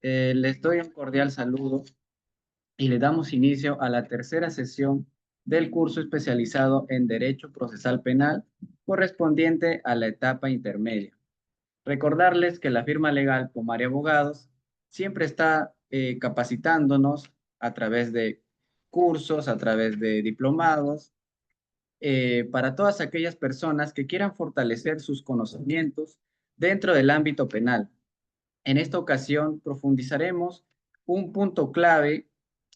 Les doy un cordial saludo y le damos inicio a la tercera sesión del curso especializado en Derecho Procesal Penal correspondiente a la etapa intermedia. Recordarles que la firma legal Pomar y Abogados siempre está capacitándonos a través de cursos, a través de diplomados, para todas aquellas personas que quieran fortalecer sus conocimientos dentro del ámbito penal. En esta ocasión profundizaremos un punto clave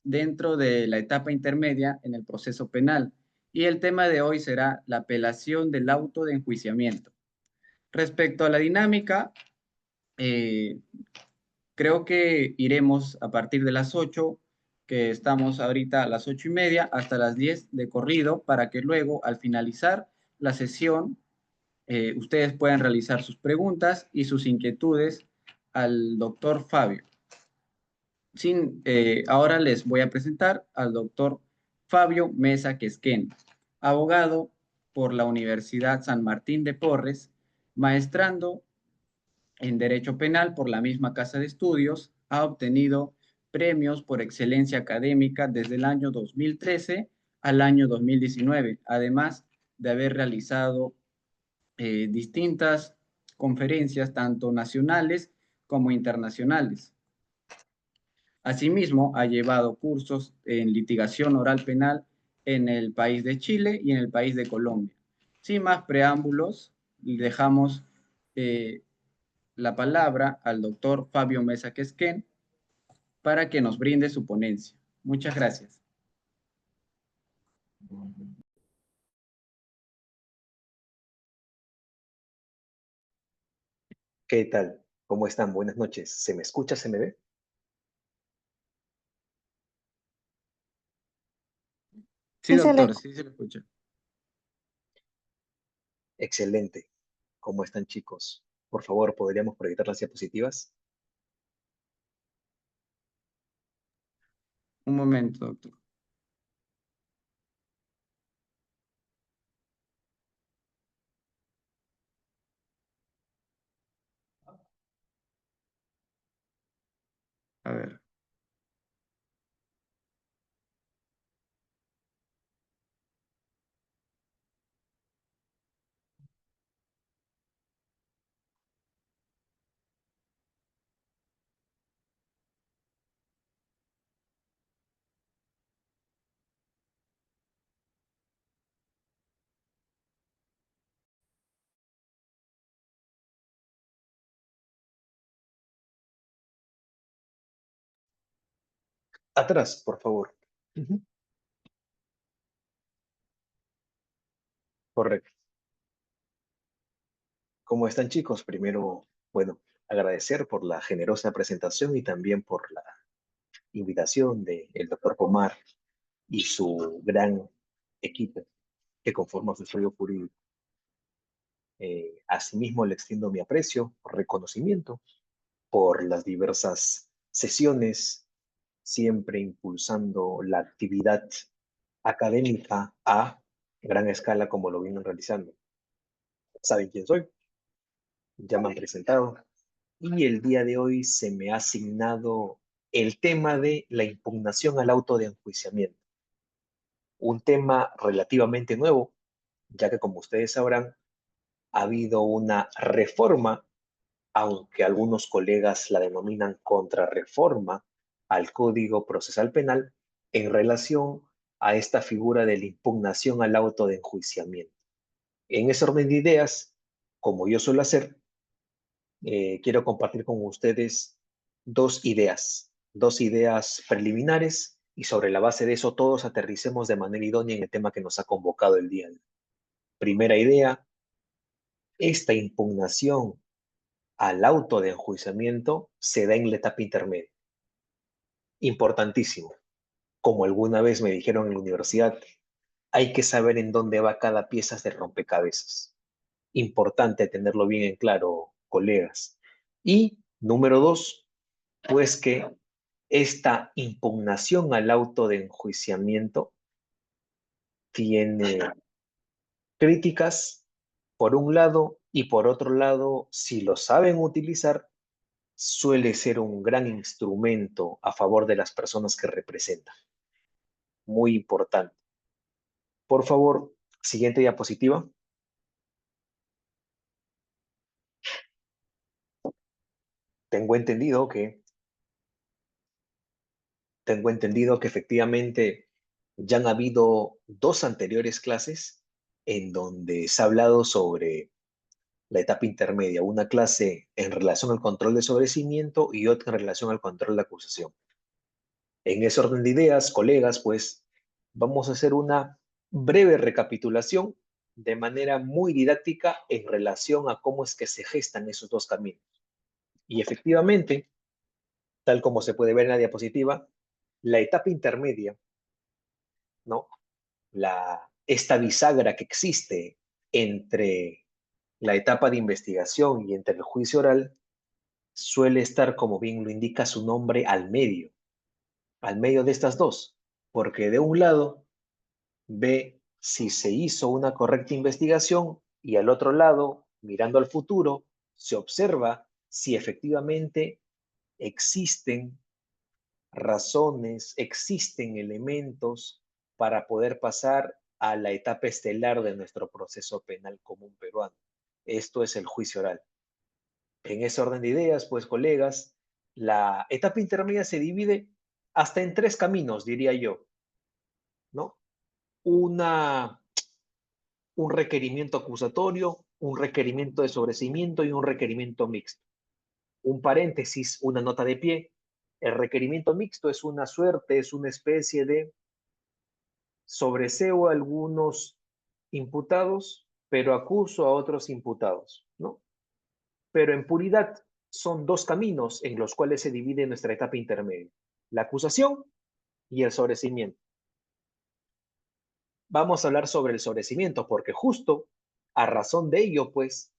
dentro de la etapa intermedia en el proceso penal y el tema de hoy será la apelación del auto de enjuiciamiento. Respecto a la dinámica, eh, creo que iremos a partir de las 8, que estamos ahorita a las 8:30, hasta las 10 de corrido, para que luego, al finalizar la sesión, ustedes puedan realizar sus preguntas y sus inquietudes al doctor Fabio. Ahora les voy a presentar al doctor Fabio Mesa Quesquén, abogado por la Universidad San Martín de Porres, maestrando en Derecho Penal por la misma Casa de Estudios, ha obtenido premios por excelencia académica desde el año 2013 al año 2019, además de haber realizado distintas conferencias, tanto nacionales como internacionales. Asimismo, ha llevado cursos en litigación oral penal en el país de Chile y en el país de Colombia. Sin más preámbulos, dejamos eh, la palabra al doctor Fabio Mesa Quesquén para que nos brinde su ponencia. Muchas gracias. ¿Qué tal? ¿Cómo están? Buenas noches. ¿Se me escucha? ¿Se me ve? Sí, doctor, sí se lo escucha. Excelente. ¿Cómo están, chicos? Por favor, ¿podríamos proyectar las diapositivas? Un momento, doctor. A ver. Atrás, por favor. Correcto. ¿Cómo están, chicos? Primero, bueno, agradecer por la generosa presentación y también por la invitación del doctor Pomar y su gran equipo que conforma su estudio jurídico. Asimismo, le extiendo mi aprecio, reconocimiento por las diversas sesiones, siempre impulsando la actividad académica a gran escala como lo vienen realizando. ¿Saben quién soy? Ya me han presentado. Y el día de hoy se me ha asignado el tema de la impugnación al auto de enjuiciamiento. Un tema relativamente nuevo, ya que como ustedes sabrán, ha habido una reforma, aunque algunos colegas la denominan contrarreforma al Código Procesal Penal en relación a esta figura de la impugnación al auto de enjuiciamiento. En ese orden de ideas, como yo suelo hacer, quiero compartir con ustedes dos ideas preliminares y sobre la base de eso todos aterricemos de manera idónea en el tema que nos ha convocado el día de hoy. Primera idea, esta impugnación al auto de enjuiciamiento se da en la etapa intermedia. Importantísimo. Como alguna vez me dijeron en la universidad, hay que saber en dónde va cada pieza de rompecabezas. Importante tenerlo bien en claro, colegas. Y número dos, pues que esta impugnación al auto de enjuiciamiento tiene críticas por un lado y por otro lado, si lo saben utilizar, suele ser un gran instrumento a favor de las personas que representan. Muy importante. Por favor, siguiente diapositiva. Tengo entendido que efectivamente ya han habido dos anteriores clases en donde se ha hablado sobre la etapa intermedia, una clase en relación al control de sobrecimiento y otra en relación al control de acusación. En ese orden de ideas, colegas, pues vamos a hacer una breve recapitulación de manera muy didáctica en relación a cómo es que se gestan esos dos caminos. Y efectivamente, tal como se puede ver en la diapositiva, la etapa intermedia, ¿no? Esta bisagra que existe entre la etapa de investigación y entre el juicio oral, suele estar, como bien lo indica su nombre, al medio de estas dos, porque de un lado ve si se hizo una correcta investigación y al otro lado, mirando al futuro, se observa si efectivamente existen razones, existen elementos para poder pasar a la etapa estelar de nuestro proceso penal común peruano. Esto es el juicio oral. En ese orden de ideas, pues, colegas, la etapa intermedia se divide hasta en tres caminos, diría yo, ¿no? Un requerimiento acusatorio, un requerimiento de sobreseimiento y un requerimiento mixto. Un paréntesis, una nota de pie. El requerimiento mixto es una suerte, es una especie de sobreseo a algunos imputados, pero acuso a otros imputados, ¿no? Pero en puridad son dos caminos en los cuales se divide nuestra etapa intermedia, la acusación y el sobreseimiento. Vamos a hablar sobre el sobreseimiento porque justo a razón de ello, pues,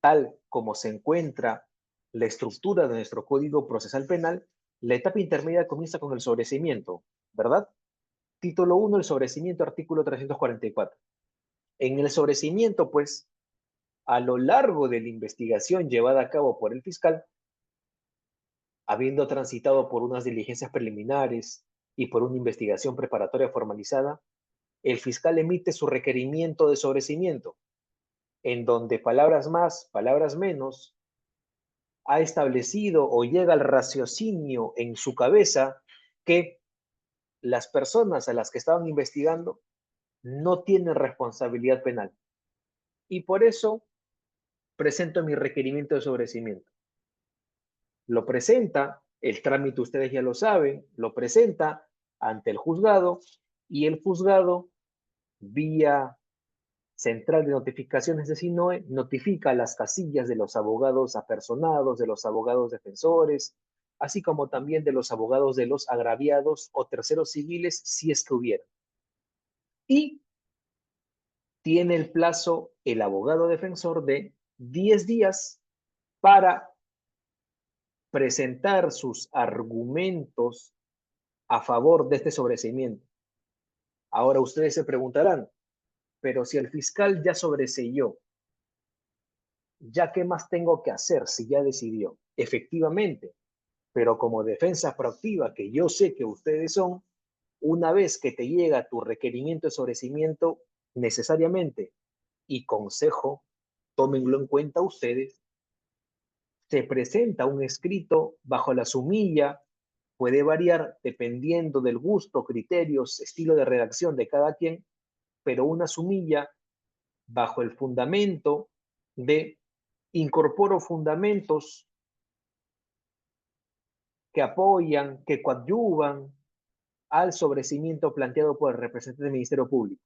tal como se encuentra la estructura de nuestro Código Procesal Penal, la etapa intermedia comienza con el sobreseimiento, ¿verdad? Título 1, el sobreseimiento, artículo 344. En el sobreseimiento, pues, a lo largo de la investigación llevada a cabo por el fiscal, habiendo transitado por unas diligencias preliminares y por una investigación preparatoria formalizada, el fiscal emite su requerimiento de sobreseimiento, en donde palabras más, palabras menos, ha establecido o llega al raciocinio en su cabeza que las personas a las que estaban investigando no tienen responsabilidad penal. Y por eso presento mi requerimiento de sobreseimiento. Lo presenta, el trámite ustedes ya lo saben, lo presenta ante el juzgado y el juzgado, vía central de notificaciones de SINOE, notifica las casillas de los abogados apersonados, de los abogados defensores, así como también de los abogados de los agraviados o terceros civiles, si es que hubiera. Y tiene el plazo el abogado defensor de 10 días para presentar sus argumentos a favor de este sobreseimiento. Ahora ustedes se preguntarán, pero si el fiscal ya sobreseyó, ¿ya qué más tengo que hacer si ya decidió? Efectivamente, pero como defensa proactiva, que yo sé que ustedes son, una vez que te llega tu requerimiento de sobreseimiento, necesariamente, y consejo, tómenlo en cuenta ustedes, se presenta un escrito bajo la sumilla, puede variar dependiendo del gusto, criterios, estilo de redacción de cada quien, pero una sumilla bajo el fundamento de incorporo fundamentos que apoyan, que coadyuvan al sobreseimiento planteado por el representante del Ministerio Público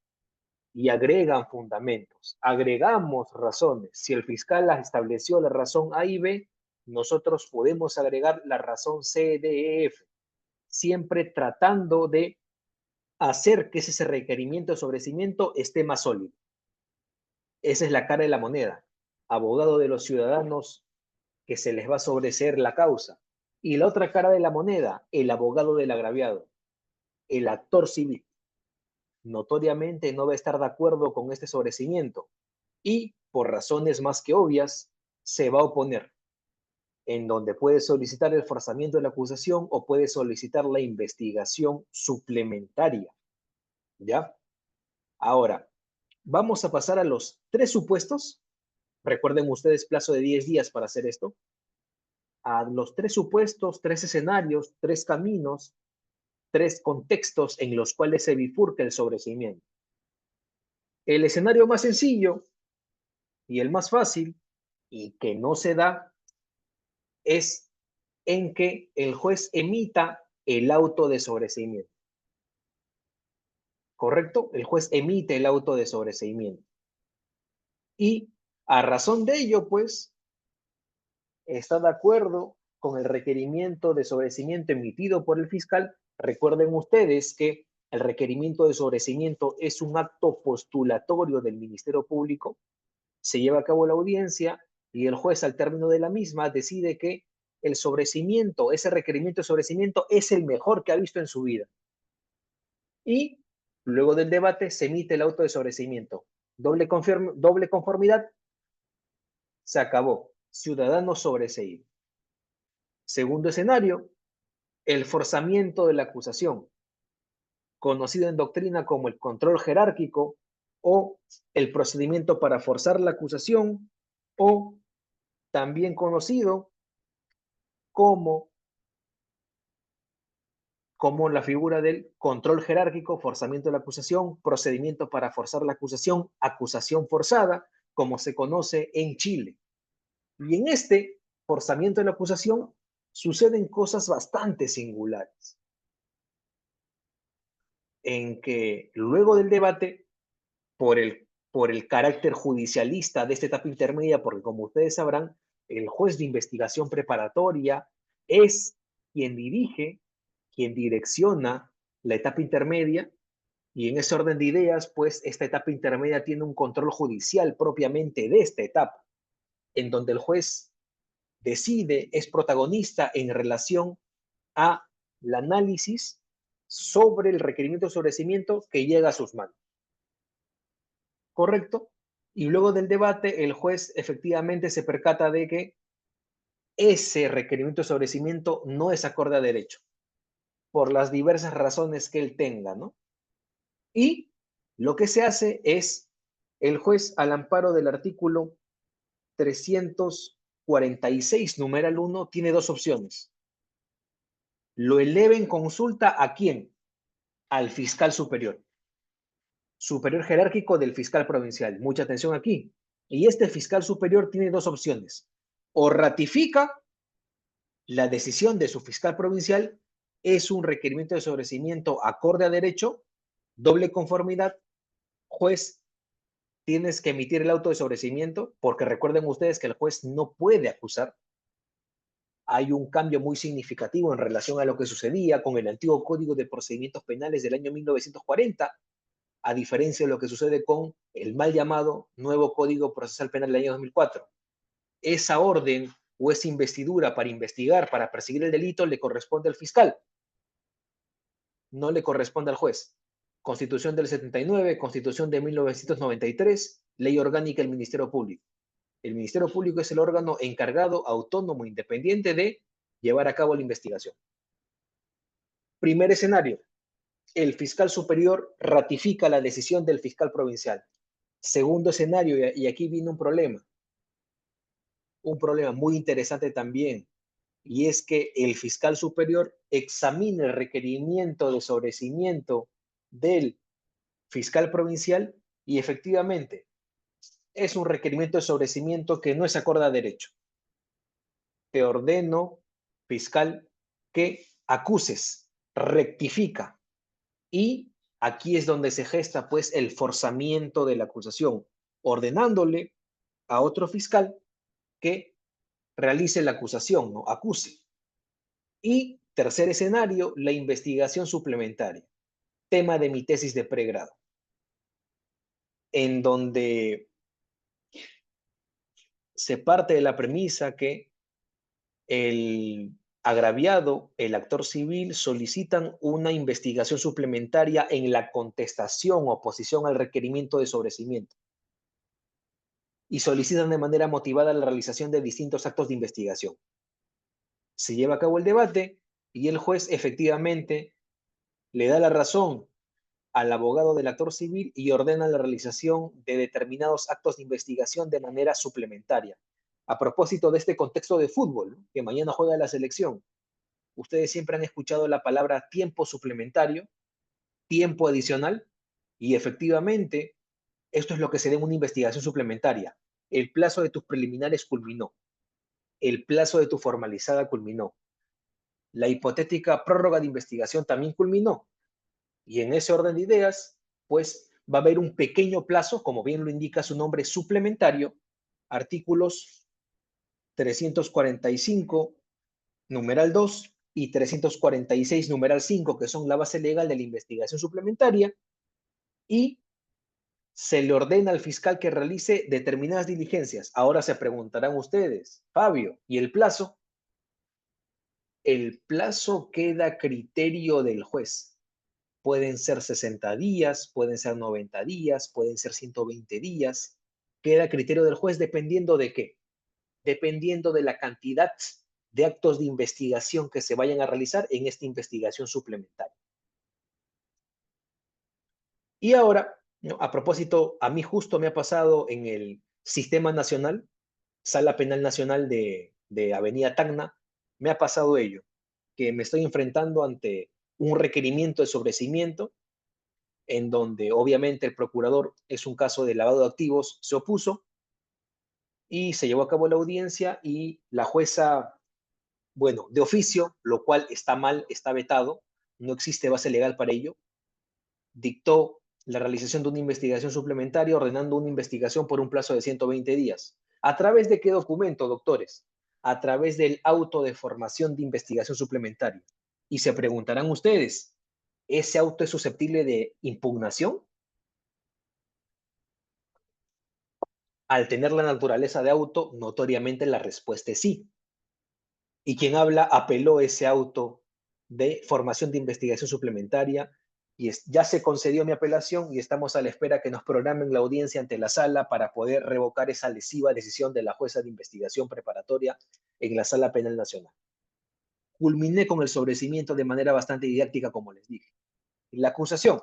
y agregan fundamentos, agregamos razones. Si el fiscal las estableció la razón A y B, nosotros podemos agregar la razón C, D, E, F, siempre tratando de hacer que ese requerimiento de sobreseimiento esté más sólido. Esa es la cara de la moneda. Abogado de los ciudadanos que se les va a sobreseer la causa. Y la otra cara de la moneda, el abogado del agraviado, el actor civil. Notoriamente no va a estar de acuerdo con este sobreseimiento y, por razones más que obvias, se va a oponer. en donde puede solicitar el forzamiento de la acusación o puede solicitar la investigación suplementaria. ¿Ya? Ahora, vamos a pasar a los tres supuestos. Recuerden ustedes plazo de 10 días para hacer esto. A los tres supuestos, tres escenarios, tres caminos, tres contextos en los cuales se bifurca el sobreseimiento. El escenario más sencillo y el más fácil y que no se da es en que el juez emita el auto de sobreseimiento. ¿Correcto? El juez emite el auto de sobreseimiento. Y a razón de ello, pues, está de acuerdo con el requerimiento de sobreseimiento emitido por el fiscal. Recuerden ustedes que el requerimiento de sobreseimiento es un acto postulatorio del Ministerio Público. Se lleva a cabo la audiencia y el juez al término de la misma decide que el sobreseimiento, ese requerimiento de sobreseimiento es el mejor que ha visto en su vida. Y luego del debate se emite el auto de sobreseimiento. Doble conformidad, se acabó. Ciudadano sobreseído. Segundo escenario, el forzamiento de la acusación, conocido en doctrina como el control jerárquico o el procedimiento para forzar la acusación o también conocido como, como la figura del control jerárquico, forzamiento de la acusación, procedimiento para forzar la acusación, acusación forzada, como se conoce en Chile. Y en este forzamiento de la acusación suceden cosas bastante singulares, en que luego del debate, por el carácter judicialista de esta etapa intermedia, porque como ustedes sabrán, el juez de investigación preparatoria es quien dirige, quien direcciona la etapa intermedia, y en ese orden de ideas, pues esta etapa intermedia tiene un control judicial propiamente de esta etapa, en donde el juez decide, es protagonista en relación a el análisis sobre el requerimiento de sobreseimiento que llega a sus manos. ¿Correcto? Y luego del debate, el juez efectivamente se percata de que ese requerimiento de sobreseimiento no es acorde a derecho, por las diversas razones que él tenga, ¿no? Y lo que se hace es, el juez al amparo del artículo 346, numeral 1, tiene dos opciones. Lo eleva en consulta ¿a quién? Al fiscal superior. Superior jerárquico del fiscal provincial. Mucha atención aquí. Y este fiscal superior tiene dos opciones. O ratifica la decisión de su fiscal provincial, es un requerimiento de sobreseimiento acorde a derecho, doble conformidad, juez, tienes que emitir el auto de sobreseimiento, porque recuerden ustedes que el juez no puede acusar. Hay un cambio muy significativo en relación a lo que sucedía con el antiguo Código de Procedimientos Penales del año 1940, a diferencia de lo que sucede con el mal llamado nuevo Código Procesal Penal del año 2004. Esa orden o esa investidura para investigar, para perseguir el delito, le corresponde al fiscal, no le corresponde al juez. Constitución del 79, Constitución de 1993, Ley Orgánica del Ministerio Público. El Ministerio Público es el órgano encargado, autónomo, independiente de llevar a cabo la investigación. Primer escenario, el fiscal superior ratifica la decisión del fiscal provincial. Segundo escenario, y aquí viene un problema muy interesante también, y es que el fiscal superior examina el requerimiento de sobreseimiento del fiscal provincial y efectivamente es un requerimiento de sobreseimiento que no es acorde a derecho. Te ordeno, fiscal, que acuses, rectifica. Y aquí es donde se gesta pues el forzamiento de la acusación, ordenándole a otro fiscal que realice la acusación, no acuse. Y tercer escenario, la investigación suplementaria, tema de mi tesis de pregrado, en donde se parte de la premisa que el agraviado, el actor civil, solicitan una investigación suplementaria en la contestación o oposición al requerimiento de sobreseimiento y solicitan de manera motivada la realización de distintos actos de investigación. Se lleva a cabo el debate y el juez efectivamente le da la razón al abogado del actor civil y ordena la realización de determinados actos de investigación de manera suplementaria. A propósito de este contexto de fútbol, ¿no?, que mañana juega la selección, ustedes siempre han escuchado la palabra tiempo suplementario, tiempo adicional, y efectivamente esto es lo que se da en una investigación suplementaria. El plazo de tus preliminares culminó, el plazo de tu formalizada culminó, la hipotética prórroga de investigación también culminó, y en ese orden de ideas, pues va a haber un pequeño plazo, como bien lo indica su nombre, suplementario, artículos 345, numeral 2, y 346, numeral 5, que son la base legal de la investigación suplementaria, y se le ordena al fiscal que realice determinadas diligencias. Ahora se preguntarán ustedes, Fabio, ¿y el plazo? El plazo queda a criterio del juez. Pueden ser 60 días, pueden ser 90 días, pueden ser 120 días. Queda a criterio del juez dependiendo de qué. Dependiendo de la cantidad de actos de investigación que se vayan a realizar en esta investigación suplementaria. Y ahora, ¿no?, a propósito, a mí justo me ha pasado en el Sistema Nacional, Sala Penal Nacional de Avenida Tacna, me ha pasado ello, que me estoy enfrentando ante un requerimiento de sobreseimiento en donde obviamente el procurador, es un caso de lavado de activos, se opuso y se llevó a cabo la audiencia y la jueza, bueno, de oficio, lo cual está mal, está vetado, no existe base legal para ello, dictó la realización de una investigación suplementaria ordenando una investigación por un plazo de 120 días. ¿A través de qué documento, doctores? A través del auto de formación de investigación suplementaria. Y se preguntarán ustedes, ¿ese auto es susceptible de impugnación? Al tener la naturaleza de auto, notoriamente la respuesta es sí. Y quien habla apeló ese auto de formación de investigación suplementaria y ya se concedió mi apelación y estamos a la espera que nos programen la audiencia ante la sala para poder revocar esa lesiva decisión de la jueza de investigación preparatoria en la Sala Penal Nacional. Culminé con el sobreseimiento de manera bastante didáctica, como les dije. La acusación,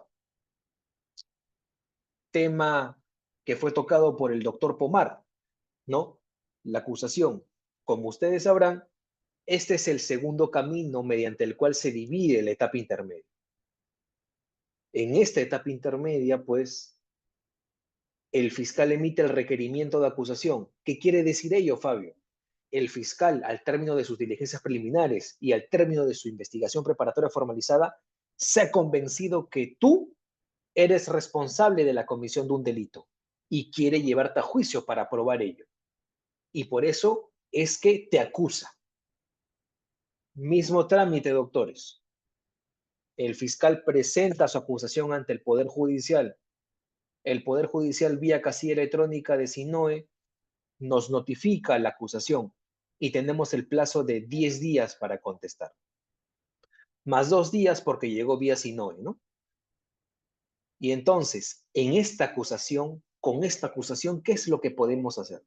tema que fue tocado por el doctor Pomar, ¿no? La acusación, como ustedes sabrán, este es el segundo camino mediante el cual se divide la etapa intermedia. En esta etapa intermedia, pues, el fiscal emite el requerimiento de acusación. ¿Qué quiere decir ello, Fabio? El fiscal, al término de sus diligencias preliminares y al término de su investigación preparatoria formalizada, se ha convencido que tú eres responsable de la comisión de un delito y quiere llevarte a juicio para probar ello. Y por eso es que te acusa. Mismo trámite, doctores. El fiscal presenta su acusación ante el Poder Judicial. El Poder Judicial, vía casilla electrónica de SINOE, nos notifica la acusación y tenemos el plazo de 10 días para contestar. Más 2 días porque llegó vía SINOE, ¿no? Y entonces, en esta acusación, con esta acusación, ¿qué es lo que podemos hacer?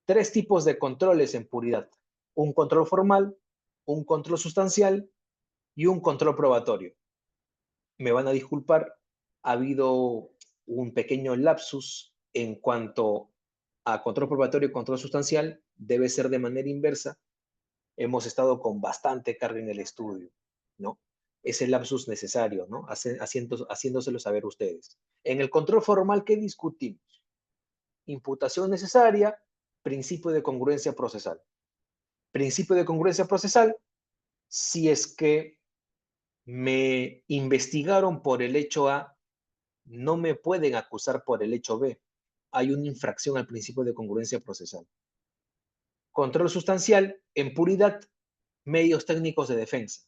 3 tipos de controles en puridad. Un control formal, un control sustancial y un control probatorio. Me van a disculpar, ha habido un pequeño lapsus en cuanto a control probatorio y control sustancial, debe ser de manera inversa. Hemos estado con bastante carga en el estudio, ¿no? Es el lapsus necesario, ¿no? Haciéndoselo saber ustedes. En el control formal, ¿qué discutimos? Imputación necesaria, principio de congruencia procesal. Principio de congruencia procesal, si es que me investigaron por el hecho A, no me pueden acusar por el hecho B. Hay una infracción al principio de congruencia procesal. Control sustancial, en puridad, medios técnicos de defensa.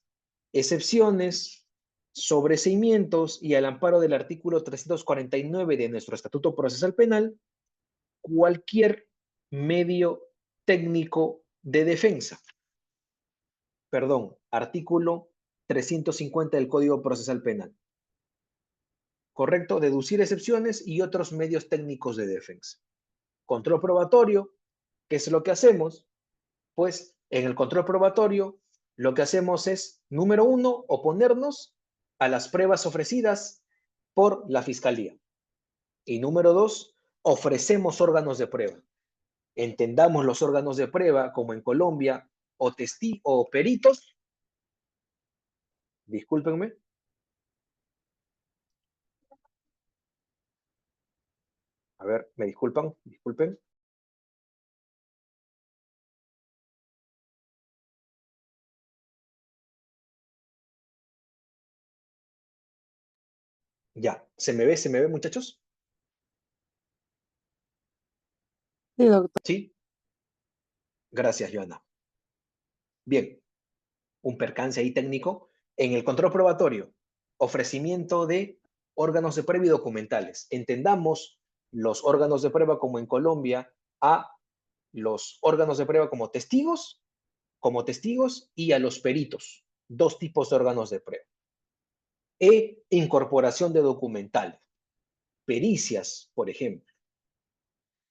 Excepciones, sobreseimientos y al amparo del artículo 349 de nuestro Estatuto Procesal Penal, cualquier medio técnico de defensa. Perdón, artículo 350 del Código Procesal Penal. ¿Correcto? Deducir excepciones y otros medios técnicos de defensa. Control probatorio, ¿qué es lo que hacemos? Pues En el control probatorio, lo que hacemos es, número uno, oponernos a las pruebas ofrecidas por la Fiscalía. Y número dos, ofrecemos órganos de prueba. Entendamos los órganos de prueba como en Colombia, o peritos, discúlpenme, a ver, me disculpen. Ya, se me ve, muchachos? Sí, doctor. Sí, gracias, Joana. Bien, un percance ahí técnico. En el control probatorio, ofrecimiento de órganos de prueba y documentales. Entendamos los órganos de prueba como en Colombia a los órganos de prueba como testigos y a los peritos, dos tipos de órganos de prueba. Incorporación de documentales, pericias, por ejemplo.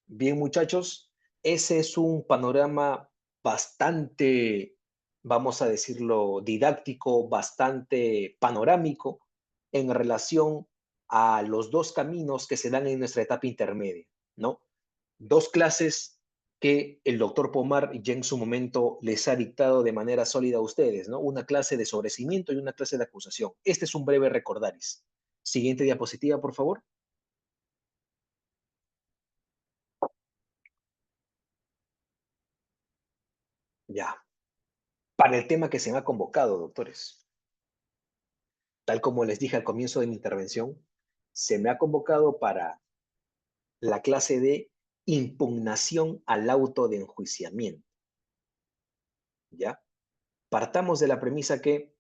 Bien, muchachos, ese es un panorama bastante, vamos a decirlo, didáctico, bastante panorámico en relación a los dos caminos que se dan en nuestra etapa intermedia, ¿no? Dos clases que el doctor Pomar ya en su momento les ha dictado de manera sólida a ustedes, ¿no? Una clase de sobrecimiento y una clase de acusación. Este es un breve recordaris. Siguiente diapositiva, por favor. Ya. Para el tema que se me ha convocado, doctores. Tal como les dije al comienzo de mi intervención, se me ha convocado para la clase de impugnación al auto de enjuiciamiento. ¿Ya? Partamos de la premisa que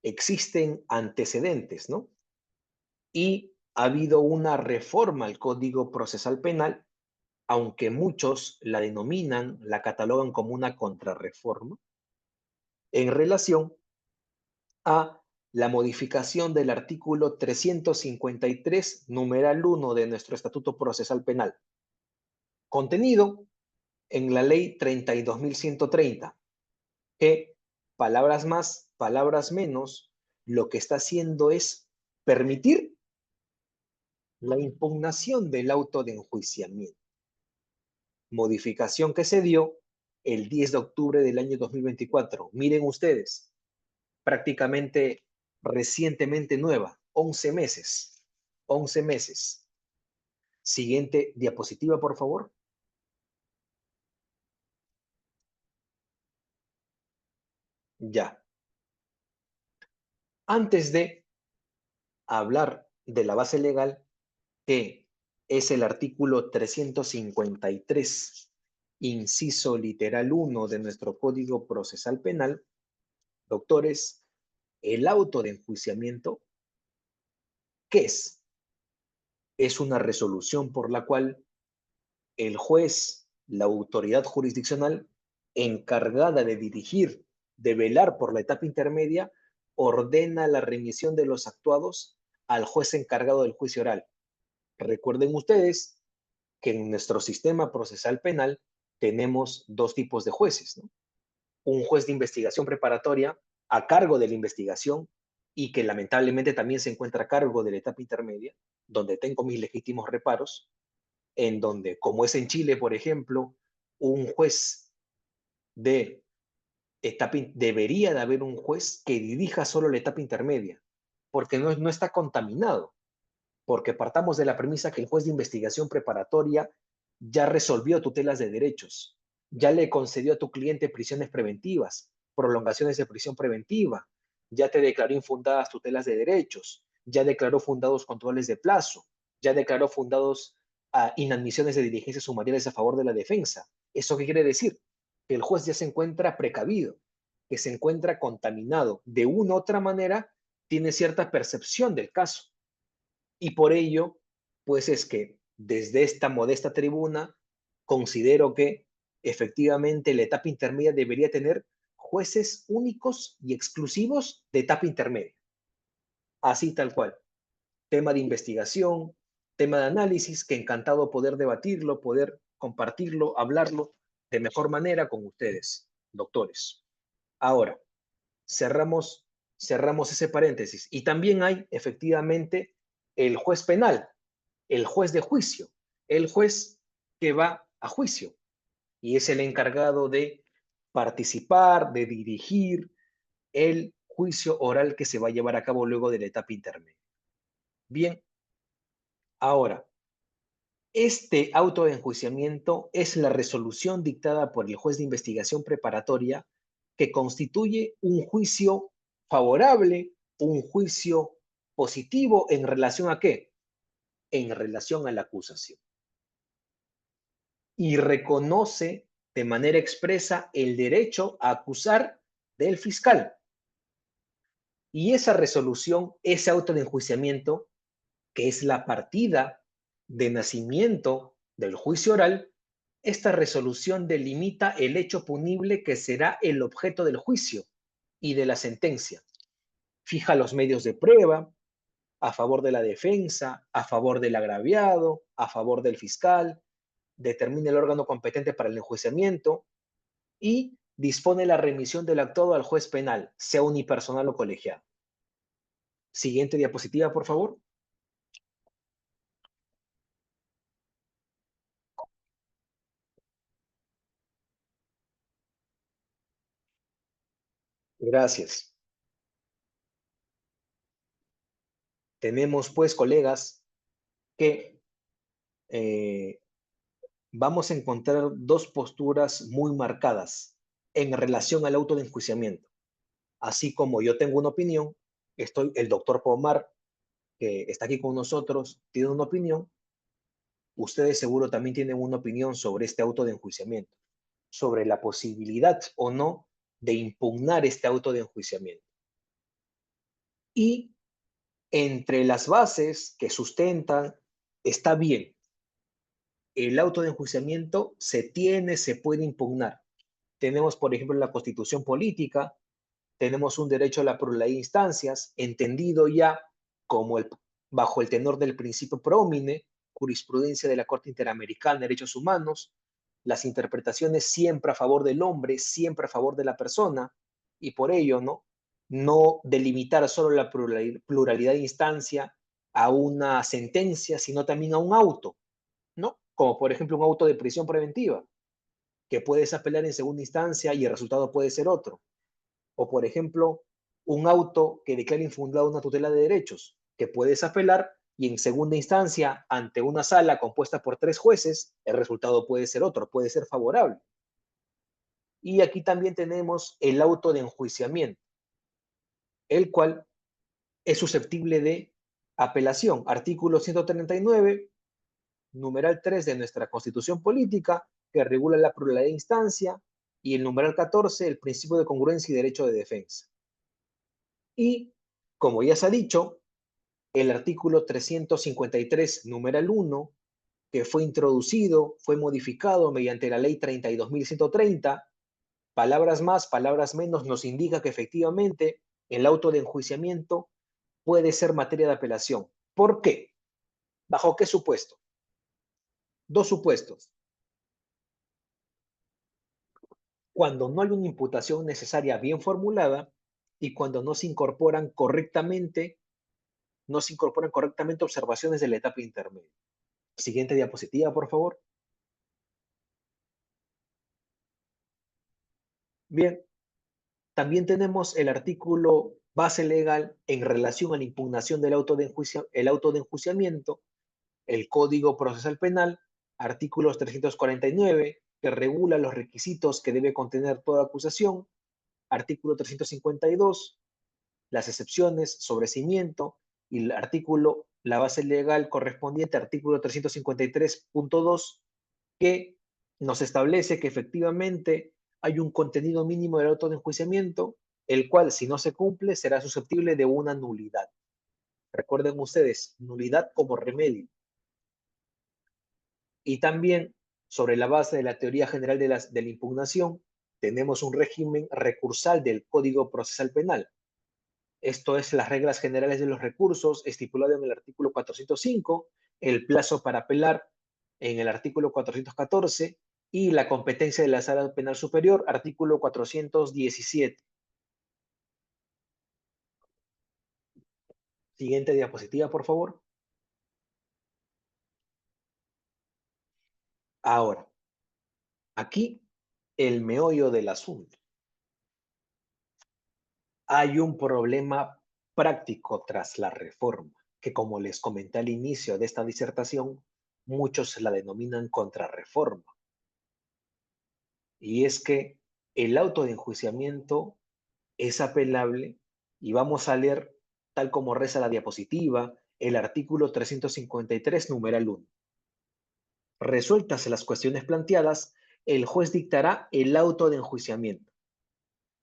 existen antecedentes, ¿no? Y ha habido una reforma al Código Procesal Penal, aunque muchos la denominan, la catalogan como una contrarreforma, en relación a la modificación del artículo 353, numeral 1 de nuestro Estatuto Procesal Penal, contenido en la Ley 32.130, que, palabras más, palabras menos, lo que está haciendo es permitir la impugnación del auto de enjuiciamiento. Modificación que se dio el 10 de octubre del año 2024. Miren ustedes, prácticamente recientemente nueva, 11 meses. 11 meses. Siguiente diapositiva, por favor. Ya. Antes de hablar de la base legal, que es el artículo 353, inciso literal 1 de nuestro Código Procesal Penal, doctores, el auto de enjuiciamiento, ¿qué es? Es una resolución por la cual el juez, la autoridad jurisdiccional encargada de dirigir, de velar por la etapa intermedia, ordena la remisión de los actuados al juez encargado del juicio oral. Recuerden ustedes que en nuestro sistema procesal penal tenemos dos tipos de jueces, ¿no? Un juez de investigación preparatoria a cargo de la investigación y que lamentablemente también se encuentra a cargo de la etapa intermedia, donde tengo mis legítimos reparos, en donde, como es en Chile, por ejemplo, un juez de etapa, debería de haber un juez que dirija solo la etapa intermedia, porque no está contaminado, porque partamos de la premisa que el juez de investigación preparatoria ya resolvió tutelas de derechos, ya le concedió a tu cliente prisiones preventivas, prolongaciones de prisión preventiva, ya te declaró infundadas tutelas de derechos, ya declaró fundados controles de plazo, ya declaró fundados inadmisiones de diligencias sumariales a favor de la defensa. ¿Eso qué quiere decir? Que el juez ya se encuentra precavido, que se encuentra contaminado. De una u otra manera, tiene cierta percepción del caso. Y por ello, pues es que desde esta modesta tribuna considero que efectivamente la etapa intermedia debería tener jueces únicos y exclusivos de etapa intermedia. Así tal cual. Tema de investigación, tema de análisis, que encantado poder debatirlo, poder compartirlo, hablarlo de mejor manera con ustedes. doctores. Ahora, cerramos ese paréntesis. Y también hay, efectivamente, el juez penal, el juez de juicio, el juez que va a juicio y es el encargado de participar, de dirigir el juicio oral que se va a llevar a cabo luego de la etapa intermedia. Bien, ahora, este auto de enjuiciamiento es la resolución dictada por el juez de investigación preparatoria que constituye un juicio favorable, un juicio positivo en relación a ¿qué? En relación a la acusación. Y reconoce de manera expresa el derecho a acusar del fiscal. Y esa resolución, ese auto de enjuiciamiento, que es la partida de nacimiento del juicio oral, esta resolución delimita el hecho punible que será el objeto del juicio y de la sentencia. Fija los medios de prueba a favor de la defensa, a favor del agraviado, a favor del fiscal, determina el órgano competente para el enjuiciamiento y dispone la remisión del actuado al juez penal, sea unipersonal o colegiado. Siguiente diapositiva, por favor. Gracias. Tenemos, pues, colegas, que vamos a encontrar dos posturas muy marcadas en relación al auto de enjuiciamiento. Así como yo tengo una opinión, el doctor Pomar, que está aquí con nosotros, tiene una opinión, ustedes seguro también tienen una opinión sobre este auto de enjuiciamiento, sobre la posibilidad o no de impugnar este auto de enjuiciamiento. Y entre las bases que sustentan, está bien, el auto de enjuiciamiento se puede impugnar. Tenemos, por ejemplo, la Constitución política, tenemos un derecho a la pluralidad de instancias, entendido ya como bajo el tenor del principio pro homine, jurisprudencia de la Corte Interamericana de Derechos Humanos, las interpretaciones siempre a favor del hombre, siempre a favor de la persona, y por ello, no delimitar solo la pluralidad de instancia a una sentencia, sino también a un auto, ¿no? Como por ejemplo un auto de prisión preventiva, que puedes apelar en segunda instancia y el resultado puede ser otro. O por ejemplo, un auto que declara infundada una tutela de derechos, que puedes apelar y en segunda instancia, ante una sala compuesta por 3 jueces, el resultado puede ser otro, puede ser favorable. Y aquí también tenemos el auto de enjuiciamiento, el cual es susceptible de apelación. Artículo 139, numeral 3 de nuestra Constitución Política, que regula la pluralidad de instancia, y el numeral 14, el principio de congruencia y derecho de defensa. Y, como ya se ha dicho, el artículo 353, numeral 1, que fue introducido, fue modificado mediante la ley 32.130, palabras más, palabras menos, nos indica que efectivamente el auto de enjuiciamiento puede ser materia de apelación. ¿Por qué? ¿Bajo qué supuesto? Dos supuestos. Cuando no hay una imputación necesaria bien formulada y cuando no se incorporan correctamente observaciones de la etapa intermedia. Siguiente diapositiva, por favor. Bien, también tenemos el artículo base legal en relación a la impugnación del auto de enjuiciamiento, el Código Procesal Penal, artículos 349, que regula los requisitos que debe contener toda acusación, artículo 352, las excepciones, sobrecimiento, y la base legal correspondiente, artículo 353.2, que nos establece que efectivamente hay un contenido mínimo del auto de enjuiciamiento, el cual, si no se cumple, será susceptible de una nulidad. Recuerden ustedes, nulidad como remedio. Y también, sobre la base de la teoría general de la impugnación, tenemos un régimen recursal del Código Procesal Penal. Esto es las reglas generales de los recursos estipulado en el artículo 405, el plazo para apelar en el artículo 414, y la competencia de la Sala Penal Superior, artículo 417. Siguiente diapositiva, por favor. Ahora, aquí el meollo del asunto. Hay un problema práctico tras la reforma, que como les comenté al inicio de esta disertación, muchos la denominan contrarreforma. Y es que el auto de enjuiciamiento es apelable y vamos a leer, tal como reza la diapositiva, el artículo 353, numeral 1. Resueltas las cuestiones planteadas, el juez dictará el auto de enjuiciamiento.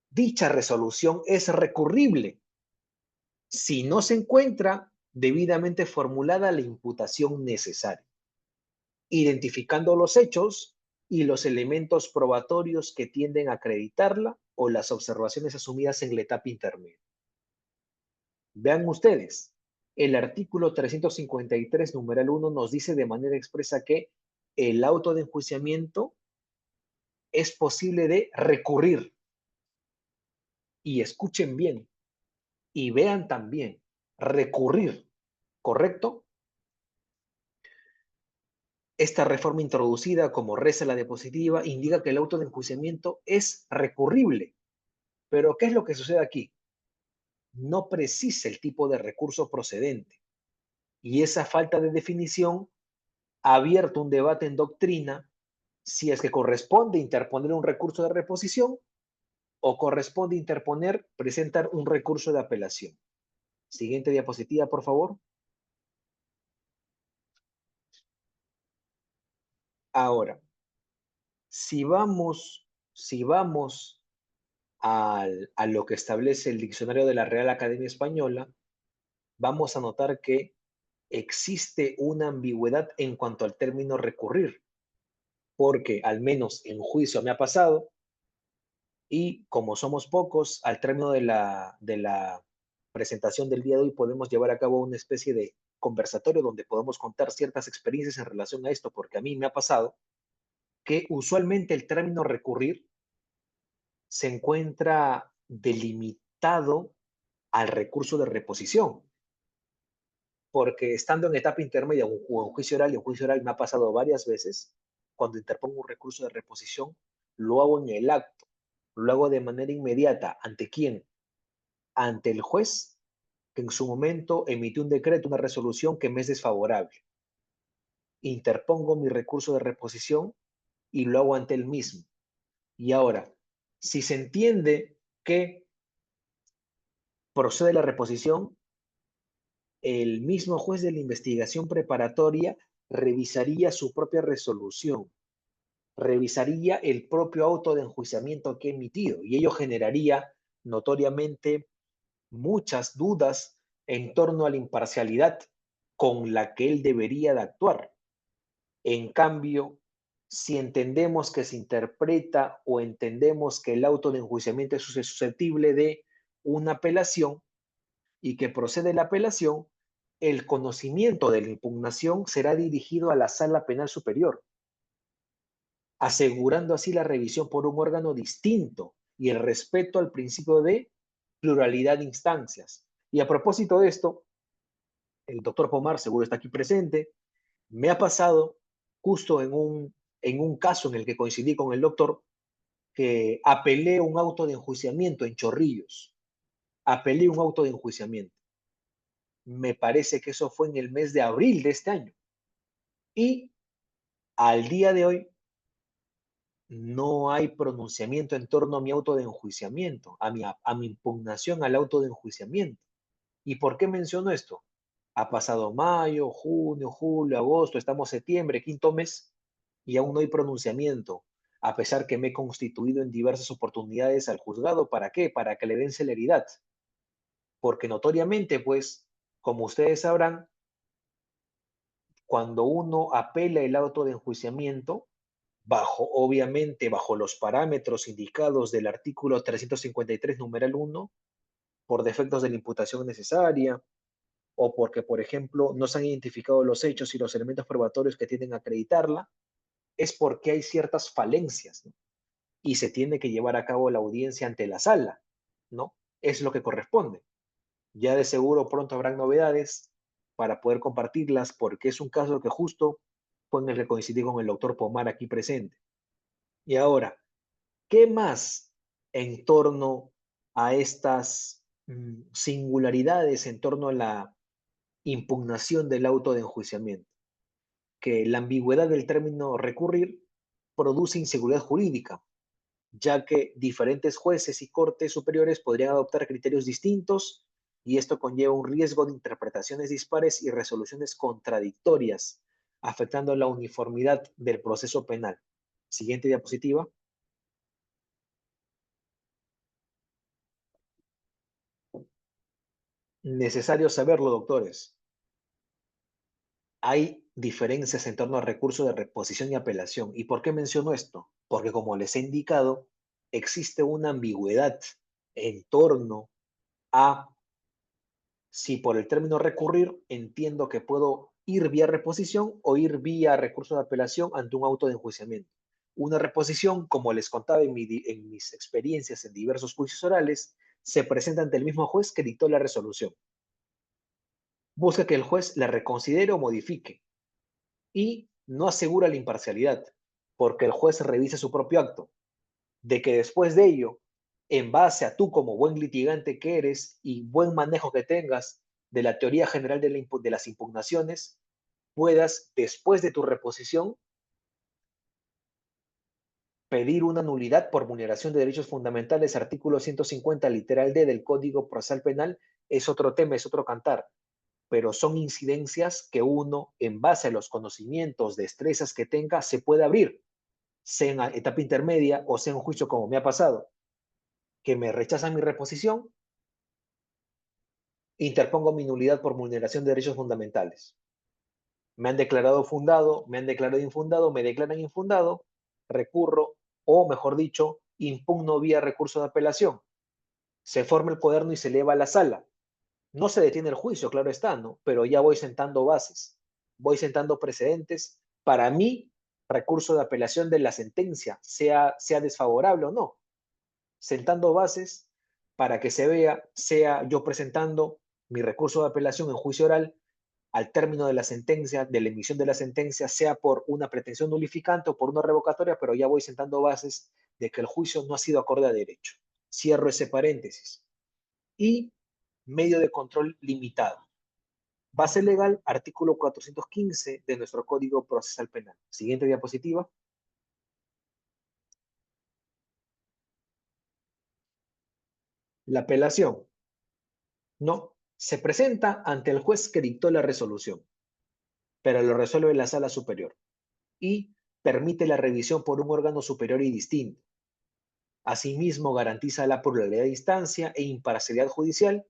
Dicha resolución es recurrible si no se encuentra debidamente formulada la imputación necesaria, identificando los hechos y los elementos probatorios que tienden a acreditarla o las observaciones asumidas en la etapa intermedia. Vean ustedes, el artículo 353, numeral 1, nos dice de manera expresa que el auto de enjuiciamiento es posible de recurrir. Y escuchen bien, y vean también, recurrir, ¿correcto? Esta reforma introducida, como reza la diapositiva, indica que el auto de enjuiciamiento es recurrible. Pero, ¿qué es lo que sucede aquí? No precisa el tipo de recurso procedente. Y esa falta de definición ha abierto un debate en doctrina si es que corresponde interponer un recurso de reposición o corresponde presentar un recurso de apelación. Siguiente diapositiva, por favor. Ahora, si vamos a lo que establece el diccionario de la Real Academia Española, vamos a notar que existe una ambigüedad en cuanto al término recurrir, porque al menos en juicio me ha pasado, y como somos pocos, al término de la presentación del día de hoy podemos llevar a cabo una especie de conversatorio donde podemos contar ciertas experiencias en relación a esto, porque a mí me ha pasado que usualmente el término recurrir se encuentra delimitado al recurso de reposición, porque estando en etapa intermedia o en juicio oral, y en juicio oral me ha pasado varias veces, cuando interpongo un recurso de reposición, lo hago en el acto, lo hago de manera inmediata. ¿Ante quién? Ante el juez, que en su momento emitió un decreto, una resolución que me es desfavorable. Interpongo mi recurso de reposición y lo hago ante él mismo. Y ahora, si se entiende que procede la reposición, el mismo juez de la investigación preparatoria revisaría su propia resolución, revisaría el propio auto de enjuiciamiento que ha emitido, y ello generaría notoriamente muchas dudas en torno a la imparcialidad con la que él debería de actuar. En cambio, si entendemos que se interpreta o entendemos que el auto de enjuiciamiento es susceptible de una apelación y que procede la apelación, el conocimiento de la impugnación será dirigido a la Sala Penal Superior, asegurando así la revisión por un órgano distinto y el respeto al principio de pluralidad de instancias. Y a propósito de esto, el doctor Pomar seguro está aquí presente, me ha pasado justo en un caso en el que coincidí con el doctor, que apelé un auto de enjuiciamiento en Chorrillos, apelé un auto de enjuiciamiento. Me parece que eso fue en el mes de abril de este año. Y al día de hoy no hay pronunciamiento en torno a mi auto de enjuiciamiento, a mi impugnación al auto de enjuiciamiento. ¿Y por qué menciono esto? Ha pasado mayo, junio, julio, agosto, estamos septiembre, quinto mes, y aún no hay pronunciamiento, a pesar que me he constituido en diversas oportunidades al juzgado. ¿Para qué? Para que le den celeridad. Porque notoriamente, pues, como ustedes sabrán, cuando uno apela el auto de enjuiciamiento, obviamente, bajo los parámetros indicados del artículo 353, numeral 1, por defectos de la imputación necesaria, o porque, por ejemplo, no se han identificado los hechos y los elementos probatorios que tienden a acreditarla, es porque hay ciertas falencias, ¿no? Y se tiene que llevar a cabo la audiencia ante la sala, ¿no? Es lo que corresponde. Ya de seguro pronto habrán novedades para poder compartirlas, porque es un caso que justo fue en el que coincidí con el doctor Pomar aquí presente. Y ahora, ¿qué más en torno a estas singularidades, en torno a la impugnación del auto de enjuiciamiento? Que la ambigüedad del término recurrir produce inseguridad jurídica, ya que diferentes jueces y cortes superiores podrían adoptar criterios distintos y esto conlleva un riesgo de interpretaciones dispares y resoluciones contradictorias, afectando la uniformidad del proceso penal. Siguiente diapositiva. Necesario saberlo, doctores. Hay diferencias en torno al recurso de reposición y apelación. ¿Y por qué menciono esto? Porque como les he indicado, existe una ambigüedad en torno a si por el término recurrir entiendo que puedo ir vía reposición o ir vía recurso de apelación ante un auto de enjuiciamiento. Una reposición, como les contaba en mis experiencias en diversos juicios orales, se presenta ante el mismo juez que dictó la resolución. Busca que el juez la reconsidere o modifique y no asegura la imparcialidad, porque el juez revisa su propio acto, de que después de ello, en base a tú como buen litigante que eres y buen manejo que tengas de la teoría general de las impugnaciones, puedas, después de tu reposición, pedir una nulidad por vulneración de derechos fundamentales, artículo 150, literal D del Código Procesal Penal, es otro tema, es otro cantar, pero son incidencias que uno, en base a los conocimientos, destrezas que tenga, se puede abrir, sea en etapa intermedia o sea en un juicio como me ha pasado, que me rechazan mi reposición, interpongo mi nulidad por vulneración de derechos fundamentales. Me han declarado fundado, me han declarado infundado, me declaran infundado, recurro, o mejor dicho, impugno vía recurso de apelación. Se forma el cuaderno y se eleva a la sala. No se detiene el juicio, claro está, ¿no? Pero ya voy sentando bases, voy sentando precedentes. Para mí, recurso de apelación de la sentencia, sea desfavorable o no, sentando bases para que se vea, sea yo presentando mi recurso de apelación en juicio oral al término de la sentencia, de la emisión de la sentencia, sea por una pretensión nulificante o por una revocatoria, pero ya voy sentando bases de que el juicio no ha sido acorde a derecho. Cierro ese paréntesis. Y medio de control limitado. Base legal, artículo 415 de nuestro Código Procesal Penal. Siguiente diapositiva. La apelación. No, se presenta ante el juez que dictó la resolución, pero lo resuelve la sala superior y permite la revisión por un órgano superior y distinto. Asimismo, garantiza la pluralidad de instancia e imparcialidad judicial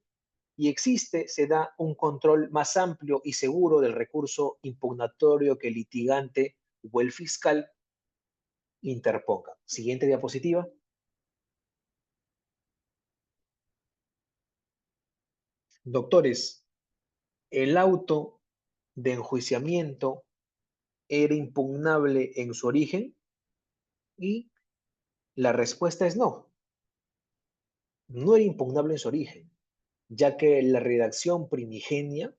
y se da un control más amplio y seguro del recurso impugnatorio que el litigante o el fiscal interponga. Siguiente diapositiva. Doctores, el auto de enjuiciamiento era impugnable en su origen y la respuesta es no. No era impugnable en su origen, ya que la redacción primigenia,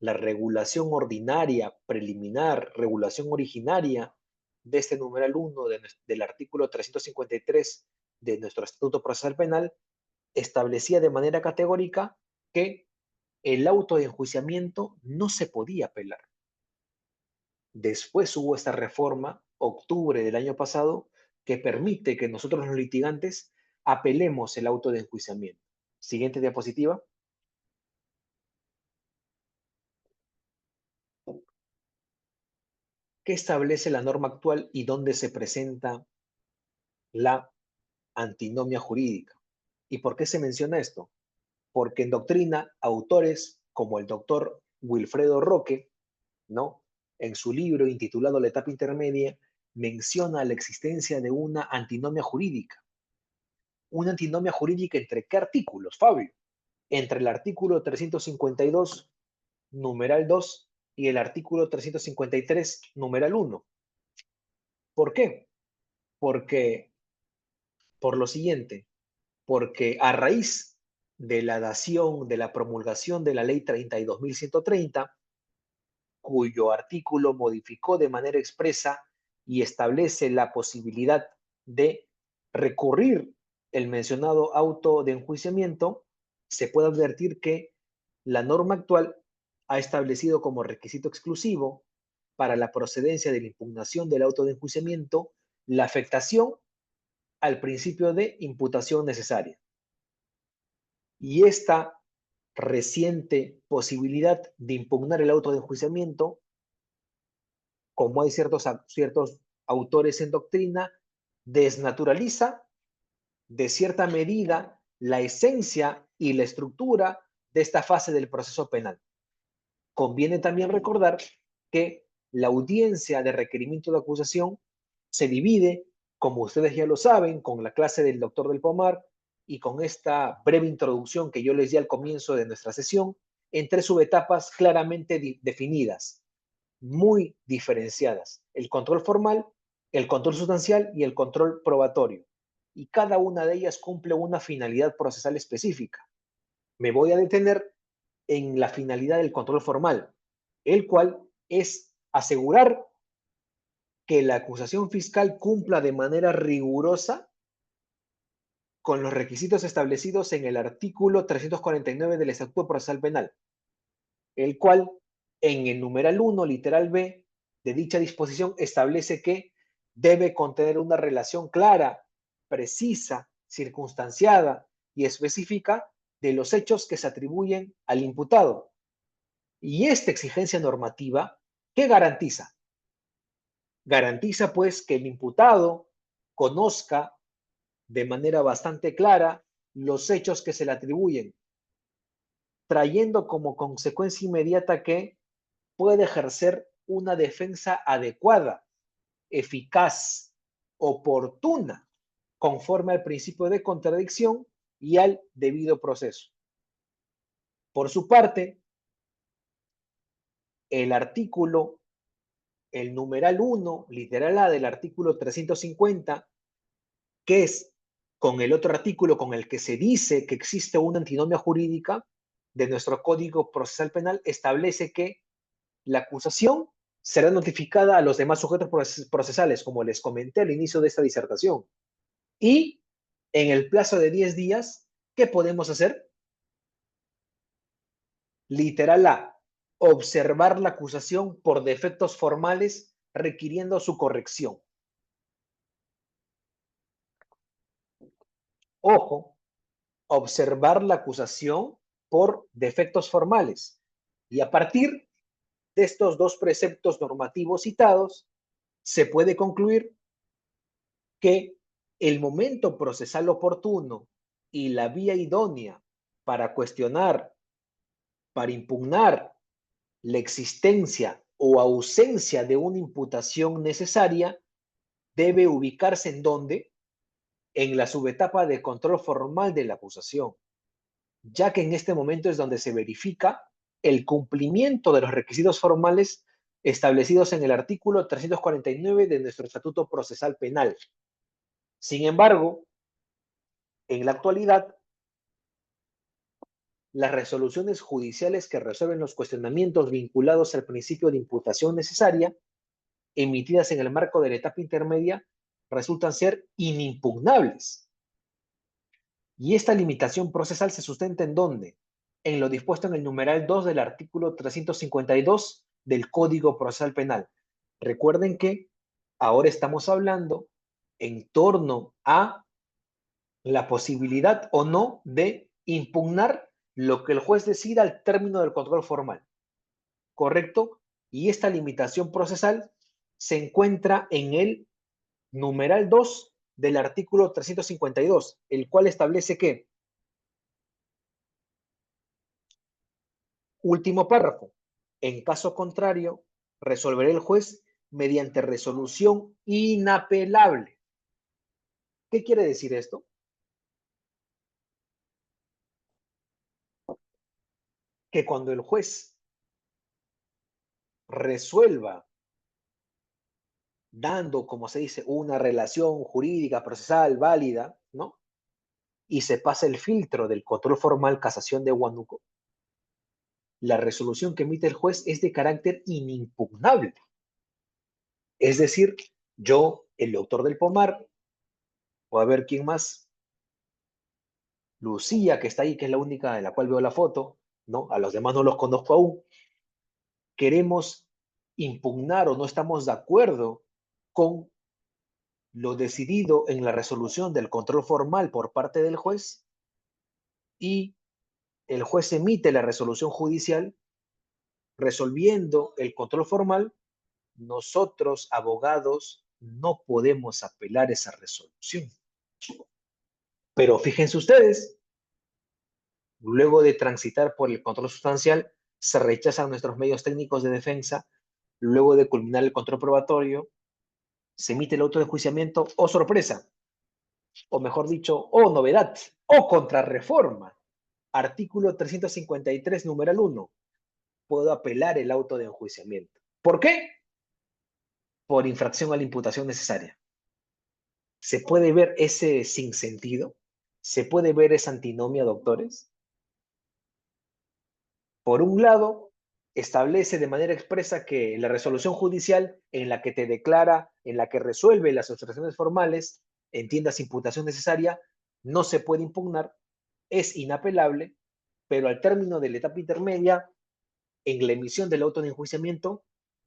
la regulación ordinaria, preliminar, regulación originaria de este numeral 1 del artículo 353 de nuestro Estatuto Procesal Penal, establecía de manera categórica que el auto de enjuiciamiento no se podía apelar. Después hubo esta reforma, octubre del año pasado, que permite que nosotros los litigantes apelemos el auto de enjuiciamiento. Siguiente diapositiva. ¿Qué establece la norma actual y dónde se presenta la antinomia jurídica? ¿Y por qué se menciona esto? Porque en doctrina, autores como el doctor Wilfredo Roque, ¿no? En su libro intitulado La etapa intermedia, menciona la existencia de una antinomia jurídica. ¿Una antinomia jurídica entre qué artículos, Fabio? Entre el artículo 352, numeral 2, y el artículo 353, numeral 1. ¿Por qué? Porque, por lo siguiente, porque a raíz de la dación, de la promulgación de la Ley 32.130, cuyo artículo modificó de manera expresa y establece la posibilidad de recurrir el mencionado auto de enjuiciamiento, se puede advertir que la norma actual ha establecido como requisito exclusivo para la procedencia de la impugnación del auto de enjuiciamiento la afectación al principio de imputación necesaria. Y esta reciente posibilidad de impugnar el auto de enjuiciamiento, como hay ciertos autores en doctrina, desnaturaliza de cierta medida la esencia y la estructura de esta fase del proceso penal. Conviene también recordar que la audiencia de requerimiento de acusación se divide, como ustedes ya lo saben, con la clase del doctor del Pomar y con esta breve introducción que yo les di al comienzo de nuestra sesión, en tres subetapas claramente definidas, muy diferenciadas: el control formal, el control sustancial y el control probatorio. Y cada una de ellas cumple una finalidad procesal específica. Me voy a detener en la finalidad del control formal, el cual es asegurar que la acusación fiscal cumpla de manera rigurosa con los requisitos establecidos en el artículo 349 del Estatuto Procesal Penal, el cual en el numeral 1, literal B, de dicha disposición establece que debe contener una relación clara, precisa, circunstanciada y específica de los hechos que se atribuyen al imputado. Y esta exigencia normativa, ¿qué garantiza? Garantiza pues que el imputado conozca de manera bastante clara los hechos que se le atribuyen, trayendo como consecuencia inmediata que puede ejercer una defensa adecuada, eficaz, oportuna, conforme al principio de contradicción y al debido proceso. Por su parte, el artículo, el numeral 1, literal A del artículo 350, que es con el otro artículo con el que se dice que existe una antinomia jurídica de nuestro Código Procesal Penal, establece que la acusación será notificada a los demás sujetos procesales, como les comenté al inicio de esta disertación. Y en el plazo de 10 días, ¿qué podemos hacer? Literal A, observar la acusación por defectos formales requiriendo su corrección. Ojo, observar la acusación por defectos formales. Y a partir de estos dos preceptos normativos citados, se puede concluir que el momento procesal oportuno y la vía idónea para cuestionar, para impugnar la existencia o ausencia de una imputación necesaria debe ubicarse en donde, en la subetapa de control formal de la acusación, ya que en este momento es donde se verifica el cumplimiento de los requisitos formales establecidos en el artículo 349 de nuestro Estatuto Procesal Penal. Sin embargo, en la actualidad, las resoluciones judiciales que resuelven los cuestionamientos vinculados al principio de imputación necesaria, emitidas en el marco de la etapa intermedia, resultan ser inimpugnables. Y esta limitación procesal se sustenta ¿en dónde? En lo dispuesto en el numeral 2 del artículo 352 del Código Procesal Penal. Recuerden que ahora estamos hablando en torno a la posibilidad o no de impugnar lo que el juez decida al término del control formal. ¿Correcto? Y esta limitación procesal se encuentra en el numeral 2 del artículo 352, el cual establece que, último párrafo, en caso contrario, resolverá el juez mediante resolución inapelable. ¿Qué quiere decir esto? Que cuando el juez resuelva dando, como se dice, una relación jurídica procesal válida, ¿no? Y se pasa el filtro del control formal casación de Huánuco, la resolución que emite el juez es de carácter inimpugnable. Es decir, yo, el doctor del Pomar, o a ver quién más, Lucía, que está ahí, que es la única de la cual veo la foto, ¿no? A los demás no los conozco aún, queremos impugnar o no estamos de acuerdo con lo decidido en la resolución del control formal por parte del juez y el juez emite la resolución judicial resolviendo el control formal, nosotros, abogados, no podemos apelar esa resolución. Pero fíjense ustedes, luego de transitar por el control sustancial, se rechazan nuestros medios técnicos de defensa, luego de culminar el control probatorio, se emite el auto de enjuiciamiento, o sorpresa, o mejor dicho, o novedad, o contrarreforma. Artículo 353, numeral 1. Puedo apelar el auto de enjuiciamiento. ¿Por qué? Por infracción a la imputación necesaria. ¿Se puede ver ese sinsentido? ¿Se puede ver esa antinomia, doctores? Por un lado, establece de manera expresa que la resolución judicial en la que te declara, en la que resuelve las observaciones formales, entiendas imputación necesaria, no se puede impugnar, es inapelable, pero al término de la etapa intermedia, en la emisión del auto de enjuiciamiento,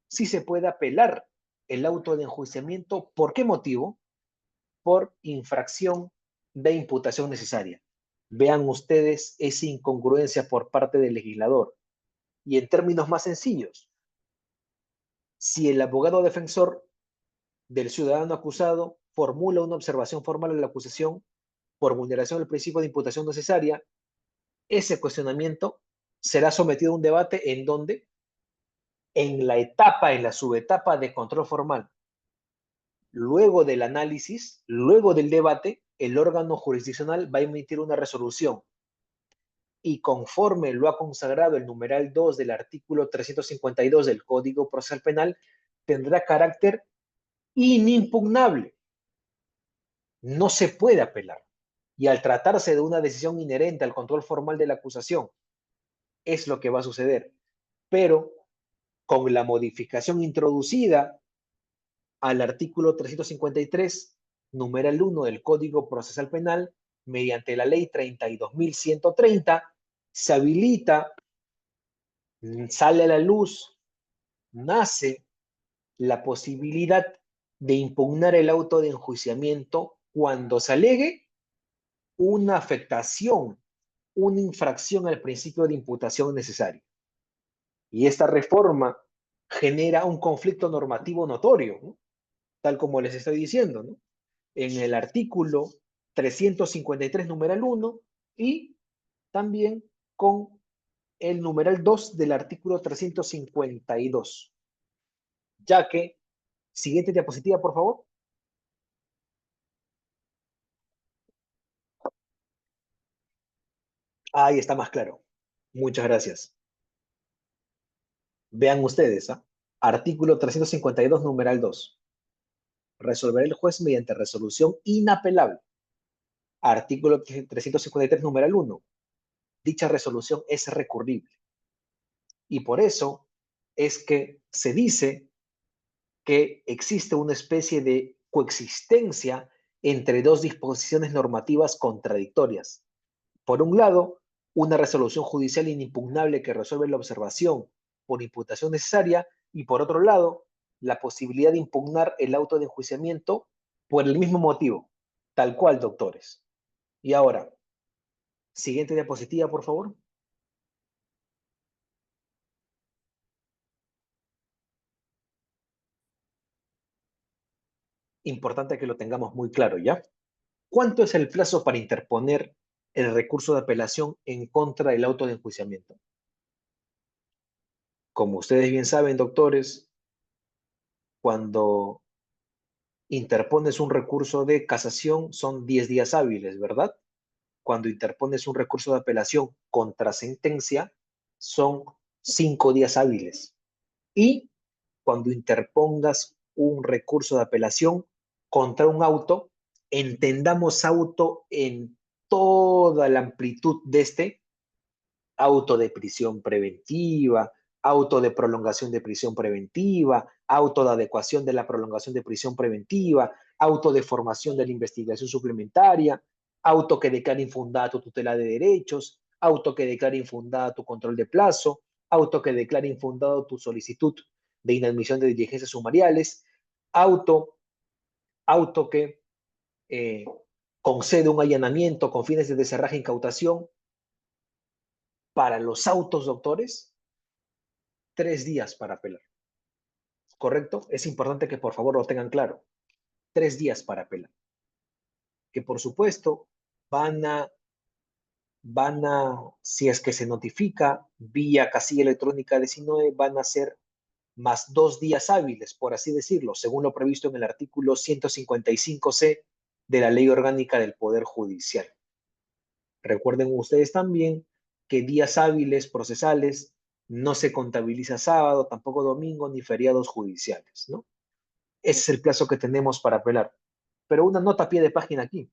sí se puede apelar el auto de enjuiciamiento. ¿Por qué motivo? Por infracción de imputación necesaria. Vean ustedes esa incongruencia por parte del legislador. Y en términos más sencillos, si el abogado defensor del ciudadano acusado formula una observación formal a la acusación por vulneración del principio de imputación necesaria, ese cuestionamiento será sometido a un debate en donde, en la subetapa de control formal, luego del análisis, luego del debate, el órgano jurisdiccional va a emitir una resolución y conforme lo ha consagrado el numeral 2 del artículo 352 del Código Procesal Penal, tendrá carácter inimpugnable. No se puede apelar. Y al tratarse de una decisión inherente al control formal de la acusación, es lo que va a suceder. Pero con la modificación introducida al artículo 353, numeral 1 del Código Procesal Penal, mediante la ley 32.130, se habilita, sale a la luz, nace la posibilidad de impugnar el auto de enjuiciamiento cuando se alegue una afectación, una infracción al principio de imputación necesaria. Y esta reforma genera un conflicto normativo notorio, ¿no? Tal como les estoy diciendo, ¿no? En el artículo 353, numeral 1, y también con el numeral 2 del artículo 352. Ya que, siguiente diapositiva, por favor. Ahí está más claro. Muchas gracias. Vean ustedes, ¿ah? Artículo 352, numeral 2. Resolverá el juez mediante resolución inapelable. Artículo 353, numeral 1. Dicha resolución es recurrible. Y por eso es que se dice que existe una especie de coexistencia entre dos disposiciones normativas contradictorias. Por un lado, una resolución judicial inimpugnable que resuelve la observación por imputación necesaria, y por otro lado, la posibilidad de impugnar el auto de enjuiciamiento por el mismo motivo, tal cual, doctores. Y ahora, siguiente diapositiva, por favor. Importante que lo tengamos muy claro, ¿ya? ¿Cuánto es el plazo para interponer el recurso de apelación en contra del auto de enjuiciamiento? Como ustedes bien saben, doctores, cuando interpones un recurso de casación son 10 días hábiles, ¿verdad? Cuando interpones un recurso de apelación contra sentencia son 5 días hábiles. Y cuando interpongas un recurso de apelación contra un auto, entendamos auto en toda la amplitud de este auto de prisión preventiva, auto de prolongación de prisión preventiva, auto de adecuación de la prolongación de prisión preventiva, auto de formación de la investigación suplementaria, auto que declara infundada tu tutela de derechos, auto que declara infundada tu control de plazo, auto que declara infundado tu solicitud de inadmisión de diligencias sumariales, auto que concede un allanamiento con fines de descerraje e incautación. Para los autos, doctores, 3 días para apelar. ¿Correcto? Es importante que por favor lo tengan claro. 3 días para apelar. Que por supuesto van a, si es que se notifica vía casilla electrónica 19, van a ser más 2 días hábiles, por así decirlo, según lo previsto en el artículo 155C de la Ley Orgánica del Poder Judicial. Recuerden ustedes también que días hábiles procesales no se contabiliza sábado, tampoco domingo, ni feriados judiciales, ¿no? Ese es el plazo que tenemos para apelar. Pero una nota a pie de página aquí.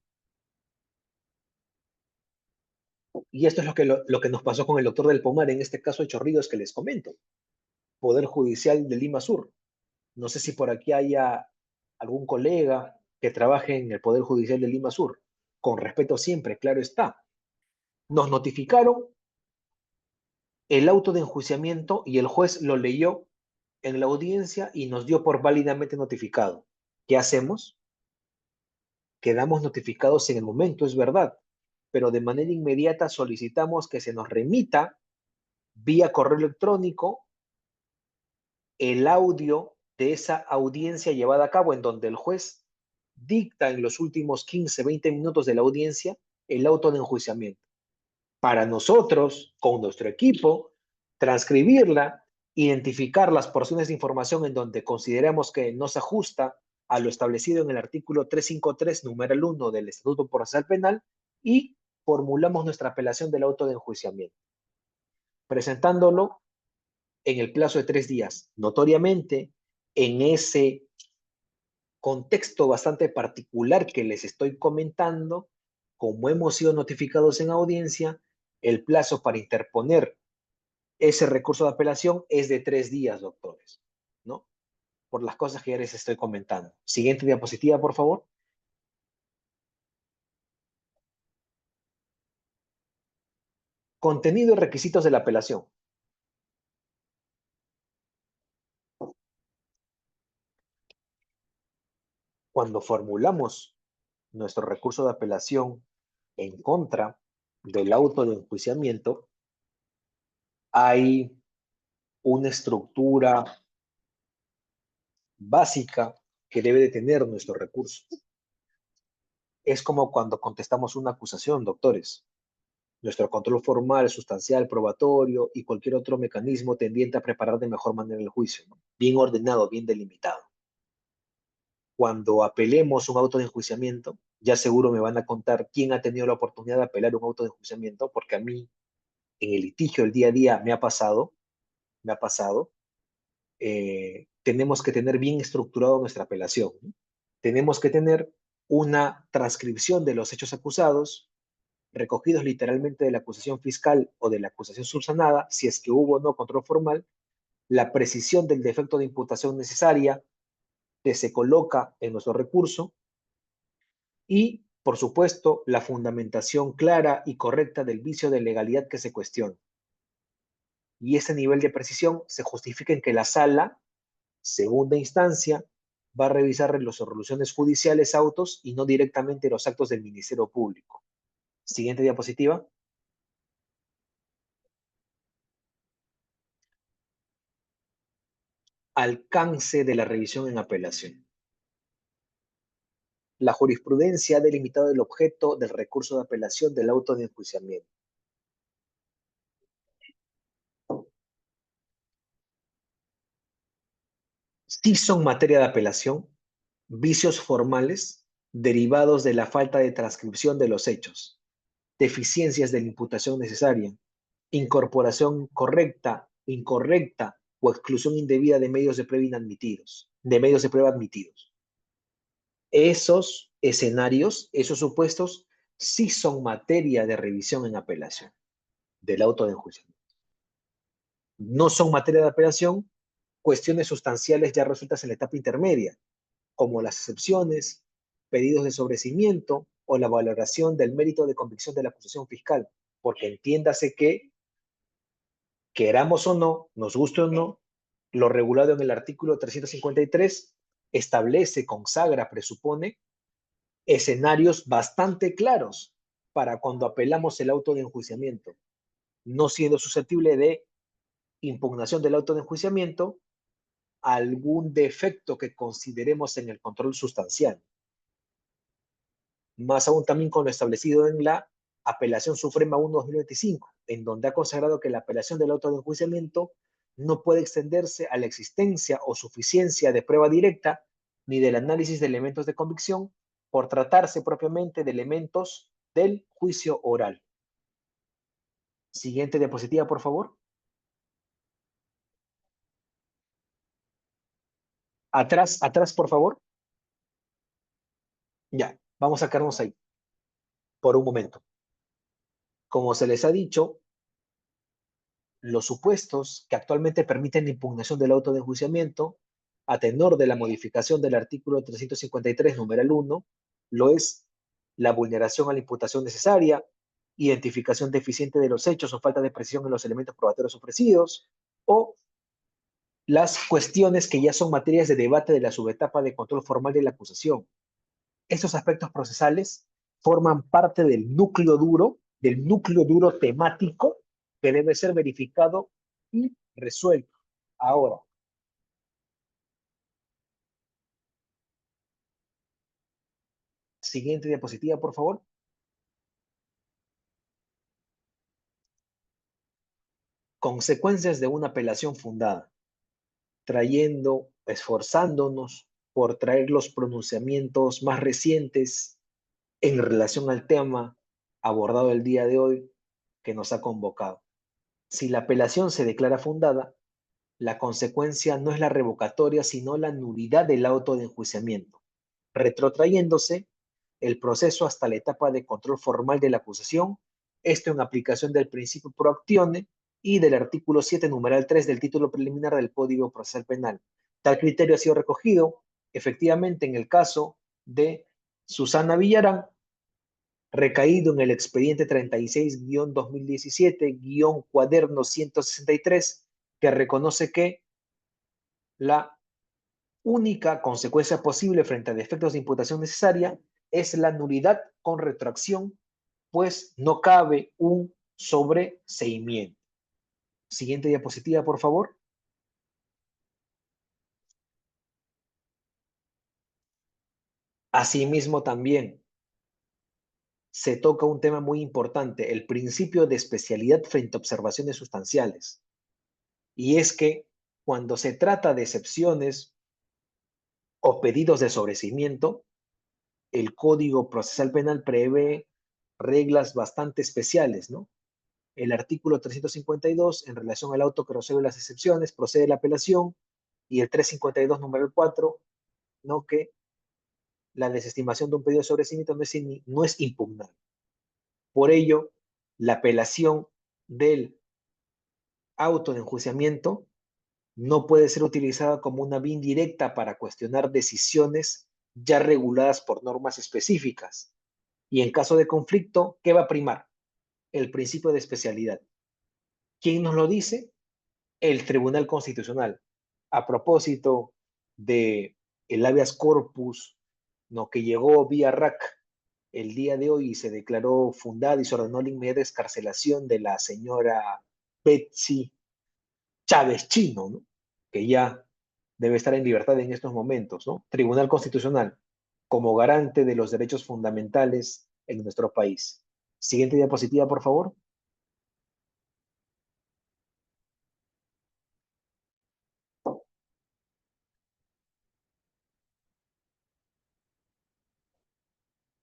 Y esto es lo que nos pasó con el doctor del Pomar, en este caso de Chorrillos que les comento. Poder Judicial de Lima Sur. No sé si por aquí haya algún colega que trabaje en el Poder Judicial de Lima Sur. Con respeto siempre, claro está. Nos notificaron el auto de enjuiciamiento y el juez lo leyó en la audiencia y nos dio por válidamente notificado. ¿Qué hacemos? Quedamos notificados en el momento, es verdad, pero de manera inmediata solicitamos que se nos remita vía correo electrónico el audio de esa audiencia llevada a cabo en donde el juez dicta en los últimos 15, 20 minutos de la audiencia el auto de enjuiciamiento. Para nosotros, con nuestro equipo, transcribirla, identificar las porciones de información en donde consideramos que no se ajusta a lo establecido en el artículo 353, numeral 1 del Estatuto Procesal Penal y formulamos nuestra apelación del auto de enjuiciamiento, presentándolo en el plazo de 3 días. Notoriamente, en ese contexto bastante particular que les estoy comentando, como hemos sido notificados en audiencia, el plazo para interponer ese recurso de apelación es de 3 días, doctores, ¿no? Por las cosas que ya les estoy comentando. Siguiente diapositiva, por favor. Contenido y requisitos de la apelación. Cuando formulamos nuestro recurso de apelación en contra del auto de enjuiciamiento, hay una estructura básica que debe de tener nuestro recurso. Es como cuando contestamos una acusación, doctores. Nuestro control formal, sustancial, probatorio y cualquier otro mecanismo tendiente a preparar de mejor manera el juicio, ¿no? Bien ordenado, bien delimitado. Cuando apelemos un auto de enjuiciamiento, ya seguro me van a contar quién ha tenido la oportunidad de apelar un auto de enjuiciamiento, porque a mí, en el litigio, el día a día, me ha pasado. Tenemos que tener bien estructurado nuestra apelación, ¿no? Tenemos que tener una transcripción de los hechos acusados, recogidos literalmente de la acusación fiscal o de la acusación subsanada, si es que hubo o no control formal, la precisión del defecto de imputación necesaria que se coloca en nuestro recurso y, por supuesto, la fundamentación clara y correcta del vicio de legalidad que se cuestiona. Y ese nivel de precisión se justifica en que la sala, segunda instancia, va a revisar las resoluciones judiciales autos y no directamente los actos del Ministerio Público. Siguiente diapositiva. Alcance de la revisión en apelación. La jurisprudencia ha delimitado el objeto del recurso de apelación del auto de enjuiciamiento. Sí son materia de apelación vicios formales derivados de la falta de transcripción de los hechos, deficiencias de la imputación necesaria, incorporación correcta, incorrecta o exclusión indebida de medios de prueba inadmitidos. de medios de prueba admitidos. Esos escenarios, esos supuestos, sí son materia de revisión en apelación del auto de enjuiciamiento. No son materia de apelación cuestiones sustanciales ya resueltas en la etapa intermedia, como las excepciones, pedidos de sobreseimiento o la valoración del mérito de convicción de la acusación fiscal, porque entiéndase que, queramos o no, nos guste o no, lo regulado en el artículo 353 establece, consagra, presupone escenarios bastante claros para cuando apelamos el auto de enjuiciamiento, no siendo susceptible de impugnación del auto de enjuiciamiento algún defecto que consideremos en el control sustancial. Más aún también con lo establecido en la Apelación Suprema 1/2025, en donde ha consagrado que la apelación del auto de enjuiciamiento no puede extenderse a la existencia o suficiencia de prueba directa ni del análisis de elementos de convicción por tratarse propiamente de elementos del juicio oral. Siguiente diapositiva, por favor. Atrás, atrás, por favor. Ya, vamos a quedarnos ahí por un momento. Como se les ha dicho, los supuestos que actualmente permiten la impugnación del auto de enjuiciamiento, a tenor de la modificación del artículo 353, numeral 1, lo es la vulneración a la imputación necesaria, identificación deficiente de los hechos o falta de precisión en los elementos probatorios ofrecidos, o las cuestiones que ya son materias de debate de la subetapa de control formal de la acusación. Estos aspectos procesales forman parte del núcleo duro temático que debe ser verificado y resuelto. Ahora, siguiente diapositiva, por favor. Consecuencias de una apelación fundada, esforzándonos por traer los pronunciamientos más recientes en relación al tema abordado el día de hoy que nos ha convocado. Si la apelación se declara fundada, la consecuencia no es la revocatoria, sino la nulidad del auto de enjuiciamiento, retrotrayéndose el proceso hasta la etapa de control formal de la acusación, esto en aplicación del principio pro actione y del artículo 7, numeral 3 del título preliminar del Código Procesal Penal. Tal criterio ha sido recogido efectivamente en el caso de Susana Villarán, recaído en el expediente 36-2017-cuaderno 163, que reconoce que la única consecuencia posible frente a defectos de imputación necesaria es la nulidad con retroacción, pues no cabe un sobreseimiento. Siguiente diapositiva, por favor. Asimismo, también se toca un tema muy importante, el principio de especialidad frente a observaciones sustanciales. Y es que cuando se trata de excepciones o pedidos de sobreseimiento, el Código Procesal Penal prevé reglas bastante especiales, ¿no? El artículo 352, en relación al auto que resuelve las excepciones, procede la apelación, y el 352, número 4, ¿no? Que la desestimación de un pedido de sobreseimiento no es impugnable. Por ello, la apelación del auto de enjuiciamiento no puede ser utilizada como una vía indirecta para cuestionar decisiones ya reguladas por normas específicas. Y en caso de conflicto, ¿qué va a primar? El principio de especialidad. ¿Quién nos lo dice? El Tribunal Constitucional. A propósito de el habeas corpus, ¿no? Que llegó vía RAC el día de hoy y se declaró fundada y se ordenó la inmediata excarcelación de la señora Betsy Chávez Chino, ¿no? Que ya debe estar en libertad en estos momentos, ¿no? Tribunal Constitucional, como garante de los derechos fundamentales en nuestro país. Siguiente diapositiva, por favor.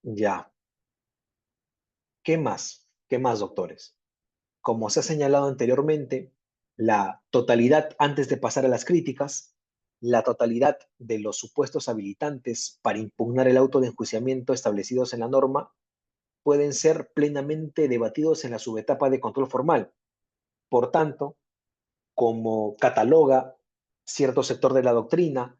Ya. ¿Qué más? ¿Qué más, doctores? Como se ha señalado anteriormente, la totalidad, antes de pasar a las críticas, la totalidad de los supuestos habilitantes para impugnar el auto de enjuiciamiento establecidos en la norma pueden ser plenamente debatidos en la subetapa de control formal. Por tanto, como cataloga cierto sector de la doctrina,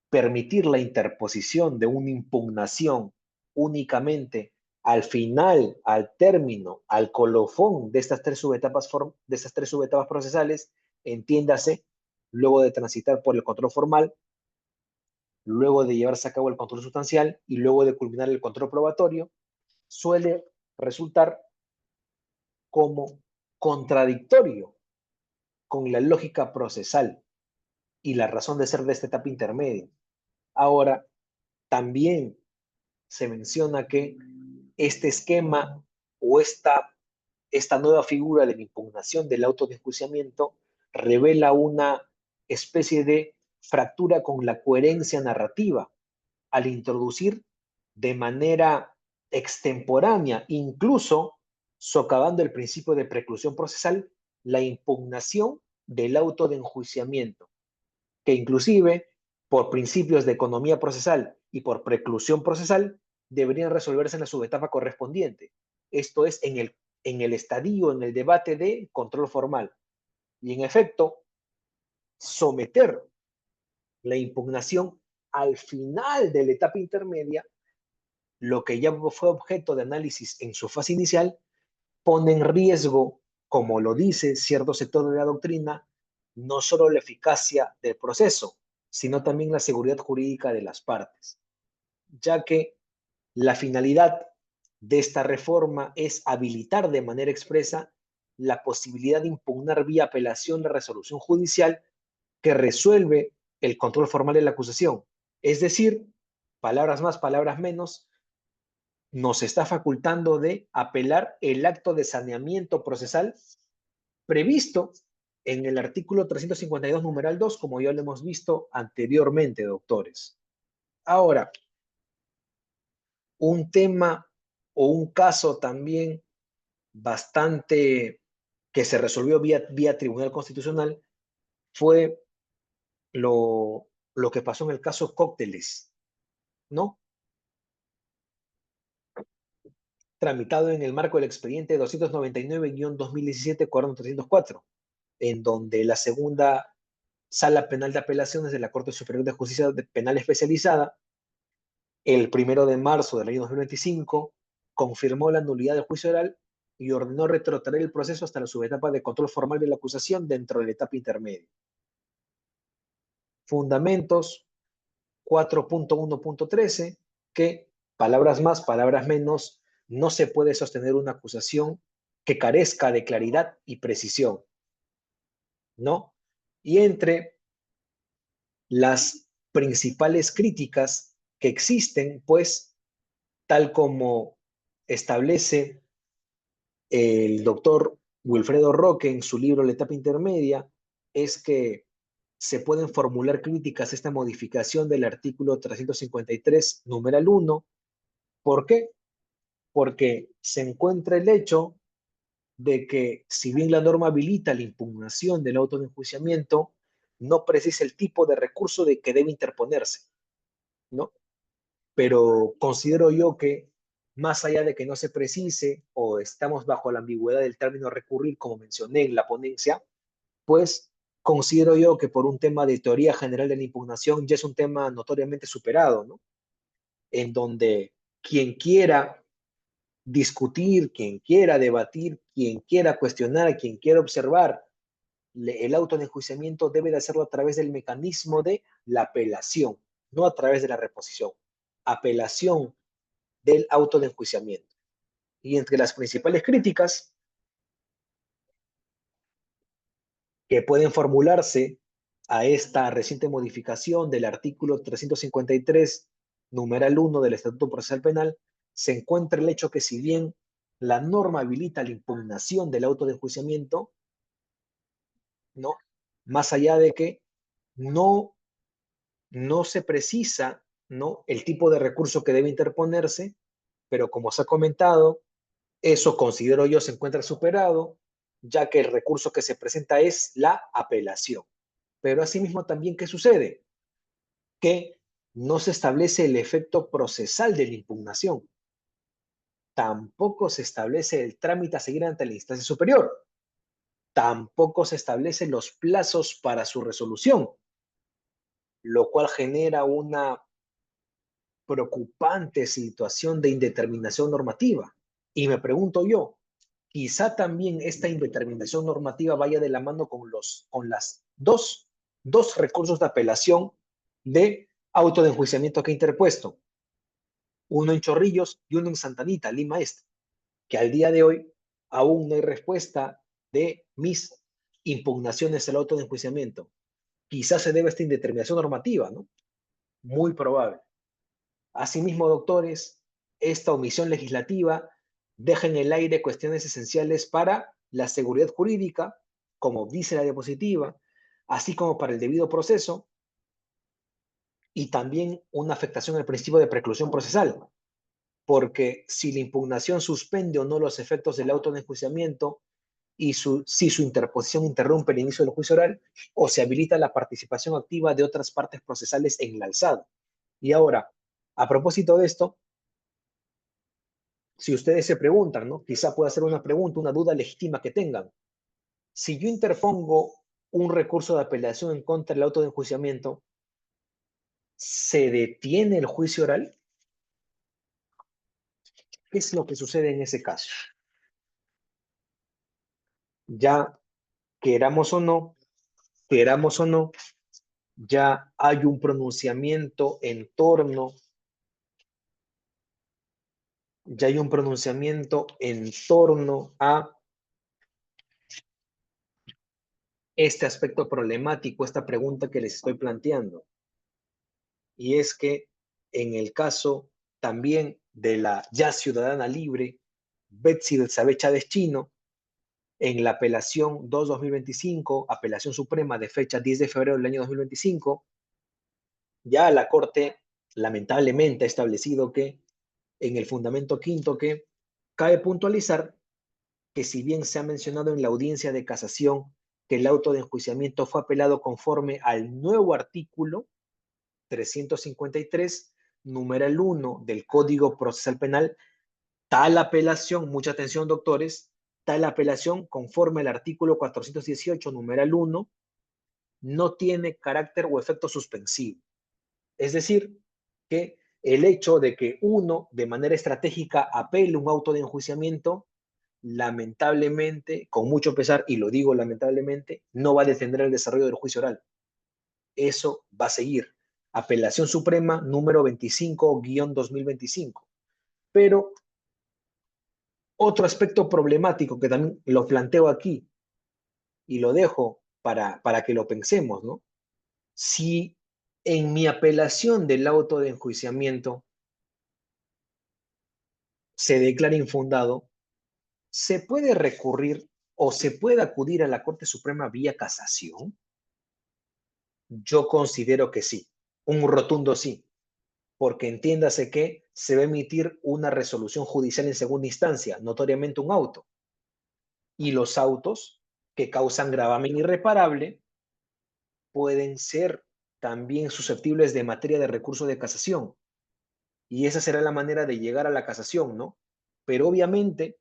permitir la interposición de una impugnación únicamente al final, al término, al colofón de estas tres subetapas procesales, entiéndase, luego de transitar por el control formal, luego de llevarse a cabo el control sustancial y luego de culminar el control probatorio, suele resultar como contradictorio con la lógica procesal y la razón de ser de esta etapa intermedia. Ahora, también se menciona que este esquema o esta nueva figura de la impugnación del auto de enjuiciamiento revela una especie de fractura con la coherencia narrativa al introducir de manera extemporánea, incluso socavando el principio de preclusión procesal, la impugnación del auto de enjuiciamiento, que inclusive por principios de economía procesal y por preclusión procesal deberían resolverse en la subetapa correspondiente. Esto es en el estadio, en el debate de control formal. Y en efecto, someter la impugnación al final de la etapa intermedia, lo que ya fue objeto de análisis en su fase inicial, pone en riesgo, como lo dice cierto sector de la doctrina, no solo la eficacia del proceso, sino también la seguridad jurídica de las partes, ya que la finalidad de esta reforma es habilitar de manera expresa la posibilidad de impugnar vía apelación la resolución judicial que resuelve el control formal de la acusación. Es decir, palabras más, palabras menos, nos está facultando de apelar el acto de saneamiento procesal previsto en el artículo 352, numeral 2, como ya lo hemos visto anteriormente, doctores. Ahora, un tema o un caso también bastante que se resolvió vía Tribunal Constitucional fue lo que pasó en el caso Cócteles, ¿no? Tramitado en el marco del expediente 299-2017-304, en donde la segunda Sala Penal de Apelaciones de la Corte Superior de Justicia Penal Especializada, el 1 de marzo del año 2025, confirmó la nulidad del juicio oral y ordenó retrotraer el proceso hasta la subetapa de control formal de la acusación dentro de la etapa intermedia. Fundamentos 4.1.13, que, palabras más, palabras menos, no se puede sostener una acusación que carezca de claridad y precisión, ¿no? Y entre las principales críticas que existen, pues, tal como establece el doctor Wilfredo Roque en su libro La etapa intermedia, es que se pueden formular críticas a esta modificación del artículo 353, numeral 1. ¿Por qué? Porque se encuentra el hecho de que, si bien la norma habilita la impugnación del auto de enjuiciamiento, no precisa el tipo de recurso de que debe interponerse, ¿no? Pero considero yo que, más allá de que no se precise o estamos bajo la ambigüedad del término recurrir, como mencioné en la ponencia, pues considero yo que por un tema de teoría general de la impugnación ya es un tema notoriamente superado, ¿no? En donde quien quiera discutir, quien quiera debatir, quien quiera cuestionar, quien quiera observar el auto de enjuiciamiento debe de hacerlo a través del mecanismo de la apelación, no a través de la reposición. Apelación del auto de enjuiciamiento. Y entre las principales críticas que pueden formularse a esta reciente modificación del artículo 353, numeral 1 del Estatuto Procesal Penal, se encuentra el hecho que, si bien la norma habilita la impugnación del auto de enjuiciamiento, ¿no? Más allá de que no, no se precisa, ¿no?, el tipo de recurso que debe interponerse, pero como se ha comentado, eso considero yo se encuentra superado, ya que el recurso que se presenta es la apelación. Pero asimismo también, ¿qué sucede? que no se establece el efecto procesal de la impugnación. Tampoco se establece el trámite a seguir ante la instancia superior. Tampoco se establecen los plazos para su resolución, lo cual genera una preocupante situación de indeterminación normativa. Y me pregunto yo, quizá también esta indeterminación normativa vaya de la mano con las dos recursos de apelación de auto de enjuiciamiento que he interpuesto. Uno en Chorrillos y uno en Santa Anita, Lima Este, que al día de hoy aún no hay respuesta de mis impugnaciones al auto de enjuiciamiento. Quizás se debe a esta indeterminación normativa, ¿no? Muy probable. Asimismo, doctores, esta omisión legislativa deja en el aire cuestiones esenciales para la seguridad jurídica, como dice la diapositiva, así como para el debido proceso, y también una afectación al principio de preclusión procesal, porque si la impugnación suspende o no los efectos del auto de enjuiciamiento y si su interposición interrumpe el inicio del juicio oral o se habilita la participación activa de otras partes procesales en el alzado. Y ahora, a propósito de esto, si ustedes se preguntan, ¿no? Quizá pueda ser una pregunta, una duda legítima que tengan. Si yo interpongo un recurso de apelación en contra del auto de enjuiciamiento, ¿se detiene el juicio oral? ¿Qué es lo que sucede en ese caso? Ya queramos o no, ya hay un pronunciamiento en torno, a este aspecto problemático, esta pregunta que les estoy planteando. Y es que en el caso también de la ya ciudadana libre, Betsy Elizabeth Chávez Chino, en la apelación 2-2025, apelación suprema de fecha 10 de febrero del año 2025, ya la Corte lamentablemente ha establecido que en el fundamento quinto que cabe puntualizar que si bien se ha mencionado en la audiencia de casación que el auto de enjuiciamiento fue apelado conforme al nuevo artículo 353, numeral 1 del Código Procesal Penal, tal apelación, mucha atención doctores, tal apelación conforme al artículo 418, numeral 1, no tiene carácter o efecto suspensivo. Es decir, que el hecho de que uno de manera estratégica apele un auto de enjuiciamiento, lamentablemente, con mucho pesar, y lo digo lamentablemente, no va a detener el desarrollo del juicio oral. Eso va a seguir. Apelación Suprema número 25-2025. Pero otro aspecto problemático que también lo planteo aquí y lo dejo para que lo pensemos, ¿no? Si en mi apelación del auto de enjuiciamiento se declara infundado, ¿se puede recurrir o se puede acudir a la Corte Suprema vía casación? Yo considero que sí, un rotundo sí, porque entiéndase que se va a emitir una resolución judicial en segunda instancia, notoriamente un auto, y los autos que causan gravamen irreparable pueden ser también susceptibles de materia de recurso de casación, y esa será la manera de llegar a la casación, ¿no? Pero obviamente,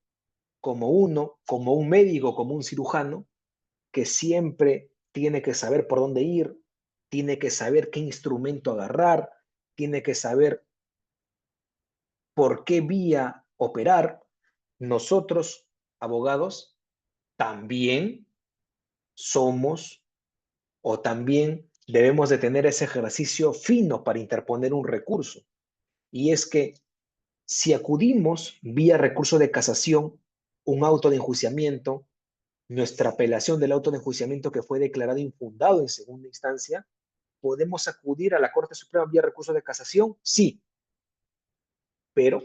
como un médico, como un cirujano, que siempre tiene que saber por dónde ir, tiene que saber qué instrumento agarrar, tiene que saber por qué vía operar. Nosotros, abogados, también somos o también debemos de tener ese ejercicio fino para interponer un recurso. Y es que si acudimos vía recurso de casación, un auto de enjuiciamiento, nuestra apelación del auto de enjuiciamiento que fue declarado infundado en segunda instancia, ¿podemos acudir a la Corte Suprema vía recurso de casación? Sí, pero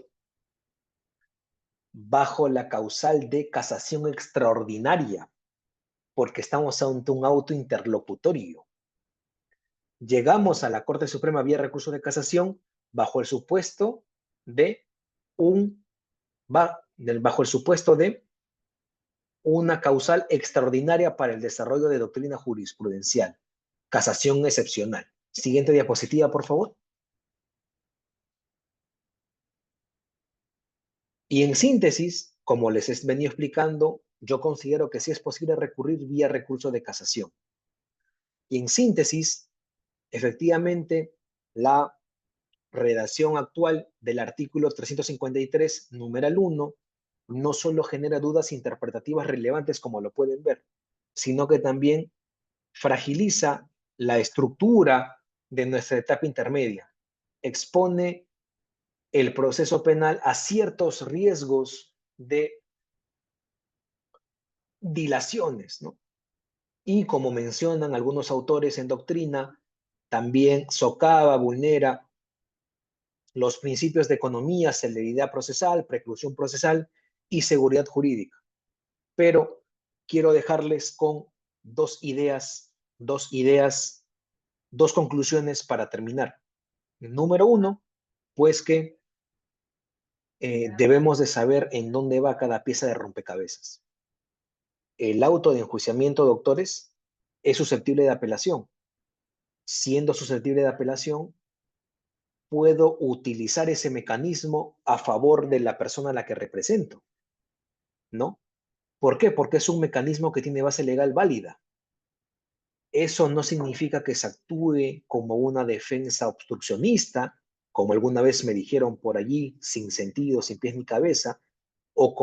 bajo la causal de casación extraordinaria, porque estamos ante un auto interlocutorio. Llegamos a la Corte Suprema vía recurso de casación bajo el supuesto de una causal extraordinaria para el desarrollo de doctrina jurisprudencial, casación excepcional. Siguiente diapositiva, por favor. Y en síntesis, como les he venido explicando, yo considero que sí es posible recurrir vía recurso de casación. Y en síntesis, efectivamente, la redacción actual del artículo 353, numeral 1, no solo genera dudas interpretativas relevantes, como lo pueden ver, sino que también fragiliza la estructura de nuestra etapa intermedia, expone el proceso penal a ciertos riesgos de dilaciones, ¿no? Y como mencionan algunos autores en doctrina, también socava, vulnera los principios de economía, celeridad procesal, preclusión procesal y seguridad jurídica. Pero quiero dejarles con dos conclusiones para terminar. Número uno, pues que debemos de saber en dónde va cada pieza de rompecabezas. El auto de enjuiciamiento, doctores, es susceptible de apelación. Siendo susceptible de apelación, puedo utilizar ese mecanismo a favor de la persona a la que represento, ¿no? ¿Por qué? Porque es un mecanismo que tiene base legal válida. Eso no significa que se actúe como una defensa obstruccionista, como alguna vez me dijeron por allí, sin sentido, sin pies ni cabeza, o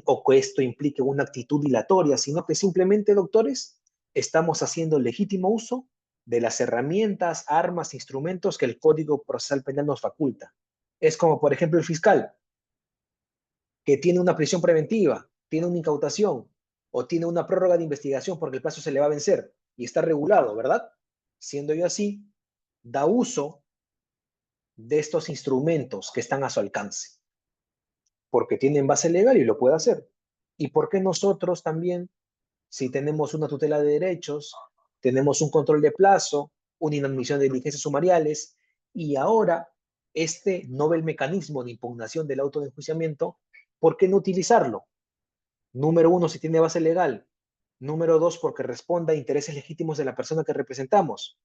o que esto implique una actitud dilatoria, sino que simplemente, doctores, estamos haciendo legítimo uso de las herramientas, armas, instrumentos que el Código Procesal Penal nos faculta. Es como, por ejemplo, el fiscal, que tiene una prisión preventiva, tiene una incautación o tiene una prórroga de investigación porque el plazo se le va a vencer y está regulado, ¿verdad? Siendo yo así, da uso de estos instrumentos que están a su alcance, porque tienen base legal y lo puede hacer. ¿Y por qué nosotros también, si tenemos una tutela de derechos, tenemos un control de plazo, una inadmisión de diligencias sumariales y ahora este novel mecanismo de impugnación del auto de enjuiciamiento, ¿por qué no utilizarlo? Número uno, si tiene base legal. Número dos, porque responda a intereses legítimos de la persona que representamos.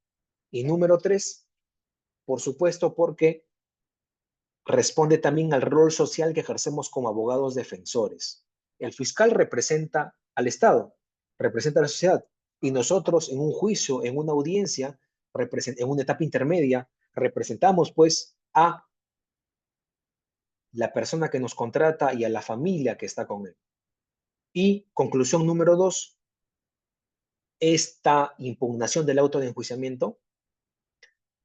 Y número tres, por supuesto, porque responde también al rol social que ejercemos como abogados defensores. El fiscal representa al Estado, representa a la sociedad, y nosotros en un juicio, en una audiencia, en una etapa intermedia, representamos pues a la persona que nos contrata y a la familia que está con él. Y conclusión número dos, esta impugnación del auto de enjuiciamiento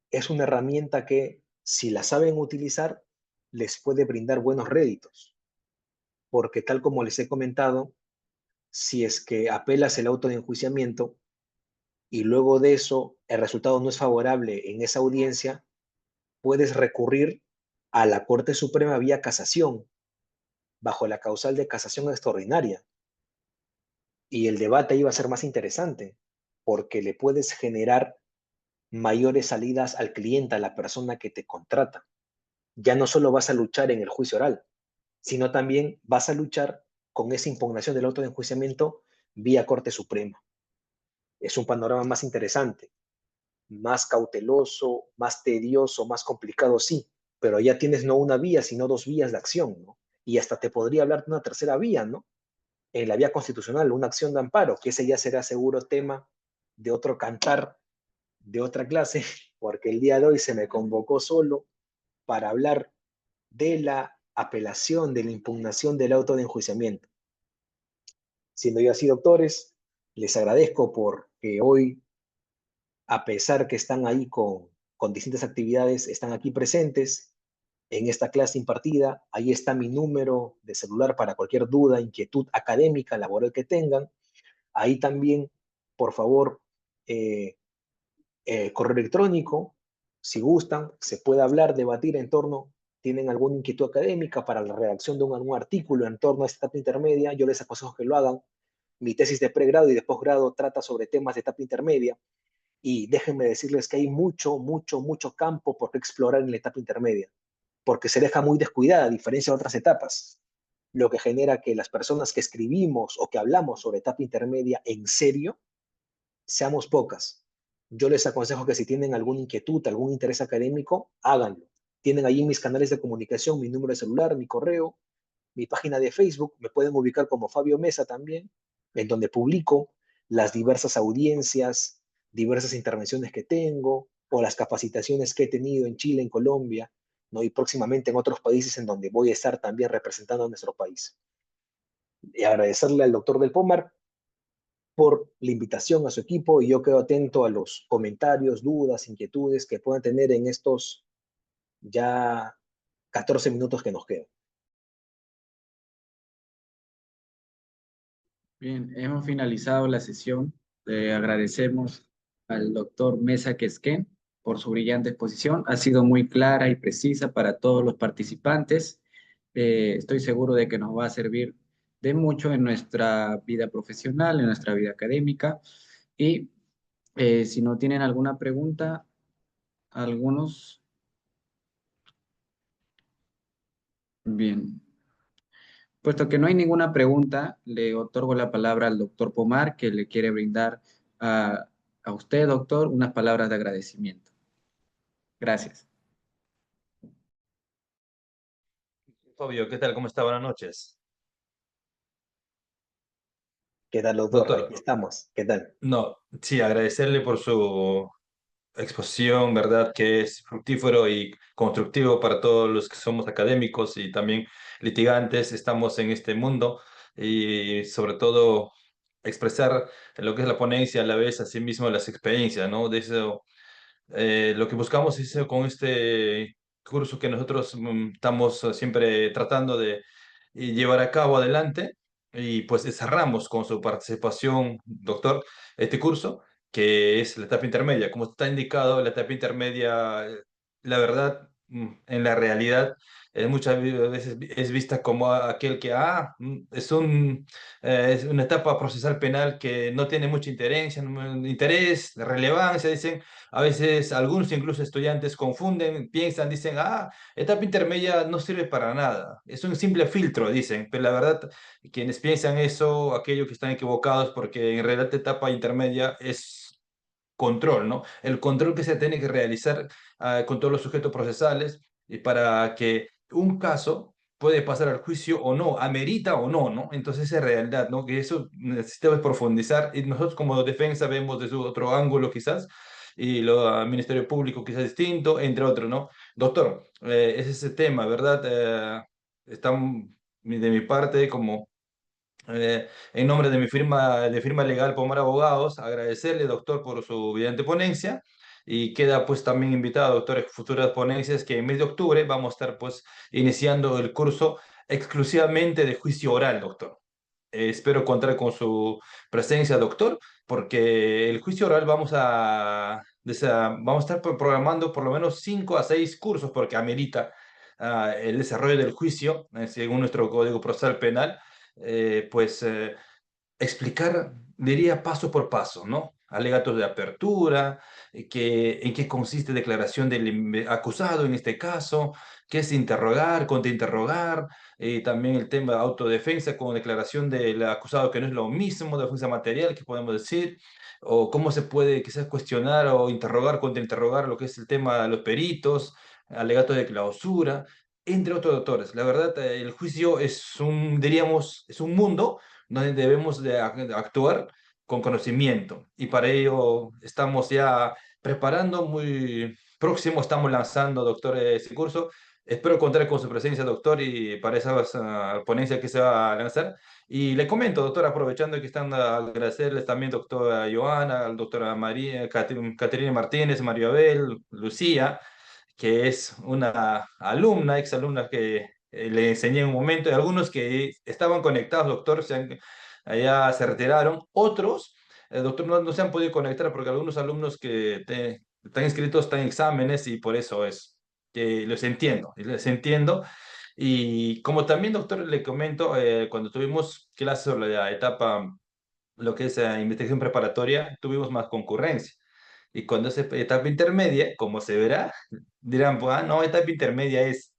es una herramienta que, si la saben utilizar, les puede brindar buenos réditos. Porque tal como les he comentado, si es que apelas el auto de enjuiciamiento y luego de eso el resultado no es favorable en esa audiencia, puedes recurrir a la Corte Suprema vía casación, bajo la causal de casación extraordinaria. Y el debate iba a ser más interesante, porque le puedes generar mayores salidas al cliente, a la persona que te contrata. Ya no solo vas a luchar en el juicio oral, sino también vas a luchar con esa impugnación del auto de enjuiciamiento vía Corte Suprema. Es un panorama más interesante, más cauteloso, más tedioso, más complicado, sí, pero ya tienes no una vía, sino dos vías de acción, ¿no? Y hasta te podría hablar de una tercera vía, ¿no? En la vía constitucional, una acción de amparo, que ese ya será seguro tema de otro cantar, de otra clase, porque el día de hoy se me convocó solo para hablar de la apelación, de la impugnación del auto de enjuiciamiento. Siendo yo así, doctores, les agradezco porque hoy, a pesar que están ahí con distintas actividades, están aquí presentes en esta clase impartida. Ahí está mi número de celular para cualquier duda, inquietud académica, laboral que tengan. Ahí también, por favor, correo electrónico, si gustan, se puede hablar, debatir en torno, tienen alguna inquietud académica para la redacción de algún artículo en torno a esta etapa intermedia, yo les aconsejo que lo hagan. Mi tesis de pregrado y de posgrado trata sobre temas de etapa intermedia y déjenme decirles que hay mucho campo por explorar en la etapa intermedia, porque se deja muy descuidada a diferencia de otras etapas, lo que genera que las personas que escribimos o que hablamos sobre etapa intermedia en serio seamos pocas. Yo les aconsejo que si tienen alguna inquietud, algún interés académico, háganlo. Tienen ahí mis canales de comunicación, mi número de celular, mi correo, mi página de Facebook, me pueden ubicar como Fabio Mesa también, en donde publico las diversas audiencias, diversas intervenciones que tengo o las capacitaciones que he tenido en Chile, en Colombia, ¿no? Y próximamente en otros países en donde voy a estar también representando a nuestro país. Y agradecerle al doctor Del Pomar por la invitación a su equipo y yo quedo atento a los comentarios, dudas, inquietudes que puedan tener en estos ya 14 minutos que nos quedan. Bien, hemos finalizado la sesión. Le agradecemos al doctor Mesa Quisquén por su brillante exposición. Ha sido muy clara y precisa para todos los participantes. Estoy seguro de que nos va a servir de mucho en nuestra vida profesional, en nuestra vida académica. Y si no tienen alguna pregunta, algunos. Bien. Puesto que no hay ninguna pregunta, le otorgo la palabra al doctor Pomar, que le quiere brindar a, a usted, doctor, unas palabras de agradecimiento. Gracias. Fabio, ¿qué tal? ¿Cómo está? Buenas noches. ¿Qué tal, doctor? Doctor, Aquí estamos. ¿Qué tal? no, sí, agradecerle por su exposición, ¿verdad? Que es fructífero y constructivo para todos los que somos académicos y también litigantes, estamos en este mundo y sobre todo expresar lo que es la ponencia a la vez, asimismo las experiencias, ¿no? De eso lo que buscamos es con este curso que nosotros estamos siempre tratando de llevar a cabo adelante y pues cerramos con su participación, doctor, este curso que es la etapa intermedia. Como está indicado, la etapa intermedia, la verdad, en la realidad, muchas veces es vista como aquel que, es una etapa procesal penal que no tiene mucho interés, relevancia, dicen. A veces algunos, incluso estudiantes, confunden, piensan, dicen, etapa intermedia no sirve para nada. Es un simple filtro, dicen. Pero la verdad, quienes piensan eso, aquellos que están equivocados, porque en realidad etapa intermedia es control, ¿no? El control que se tiene que realizar con todos los sujetos procesales y para que un caso puede pasar al juicio o no, amerita o no, ¿no? Entonces es realidad, ¿no? Que eso necesitamos profundizar y nosotros como defensa vemos desde otro ángulo quizás y lo Ministerio Público quizás distinto, entre otros, ¿no? Doctor, es ese tema, ¿verdad? Está de mi parte como en nombre de firma legal Pomar Abogados, agradecerle, doctor, por su brillante ponencia y queda pues también invitado, doctor, a futuras ponencias que en mes de octubre vamos a estar pues iniciando el curso exclusivamente de juicio oral, doctor. Espero contar con su presencia, doctor, porque el juicio oral vamos a estar programando por lo menos 5 a 6 cursos porque amerita el desarrollo del juicio, según nuestro Código Procesal Penal pues explicar, diría, paso por paso, ¿no? Alegatos de apertura, en qué consiste declaración del acusado en este caso, qué es interrogar, contrainterrogar, también el tema de autodefensa con declaración del acusado que no es lo mismo, defensa material, que podemos decir, o cómo se puede quizás cuestionar o interrogar, contrainterrogar lo que es el tema de los peritos, alegatos de clausura, entre otros doctores. La verdad, el juicio es diríamos, es un mundo donde debemos de actuar con conocimiento. Y para ello estamos ya preparando, muy próximo estamos lanzando, doctor, ese curso. Espero contar con su presencia, doctor, y para esa ponencia que se va a lanzar. Y le comento, doctor, aprovechando que están, agradecerles también, doctora Joana, al doctora María, Caterina Martínez, María Abel, Lucía, que es una alumna, exalumna que le enseñé en un momento, y algunos que estaban conectados, doctor, allá se retiraron, otros, doctor, no se han podido conectar porque algunos alumnos que están inscritos están en exámenes y por eso es que les entiendo. Y como también, doctor, le comento, cuando tuvimos clases sobre la etapa, lo que es investigación preparatoria, tuvimos más concurrencia. Y cuando es etapa intermedia, como se verá, dirán, pues, no, etapa intermedia es,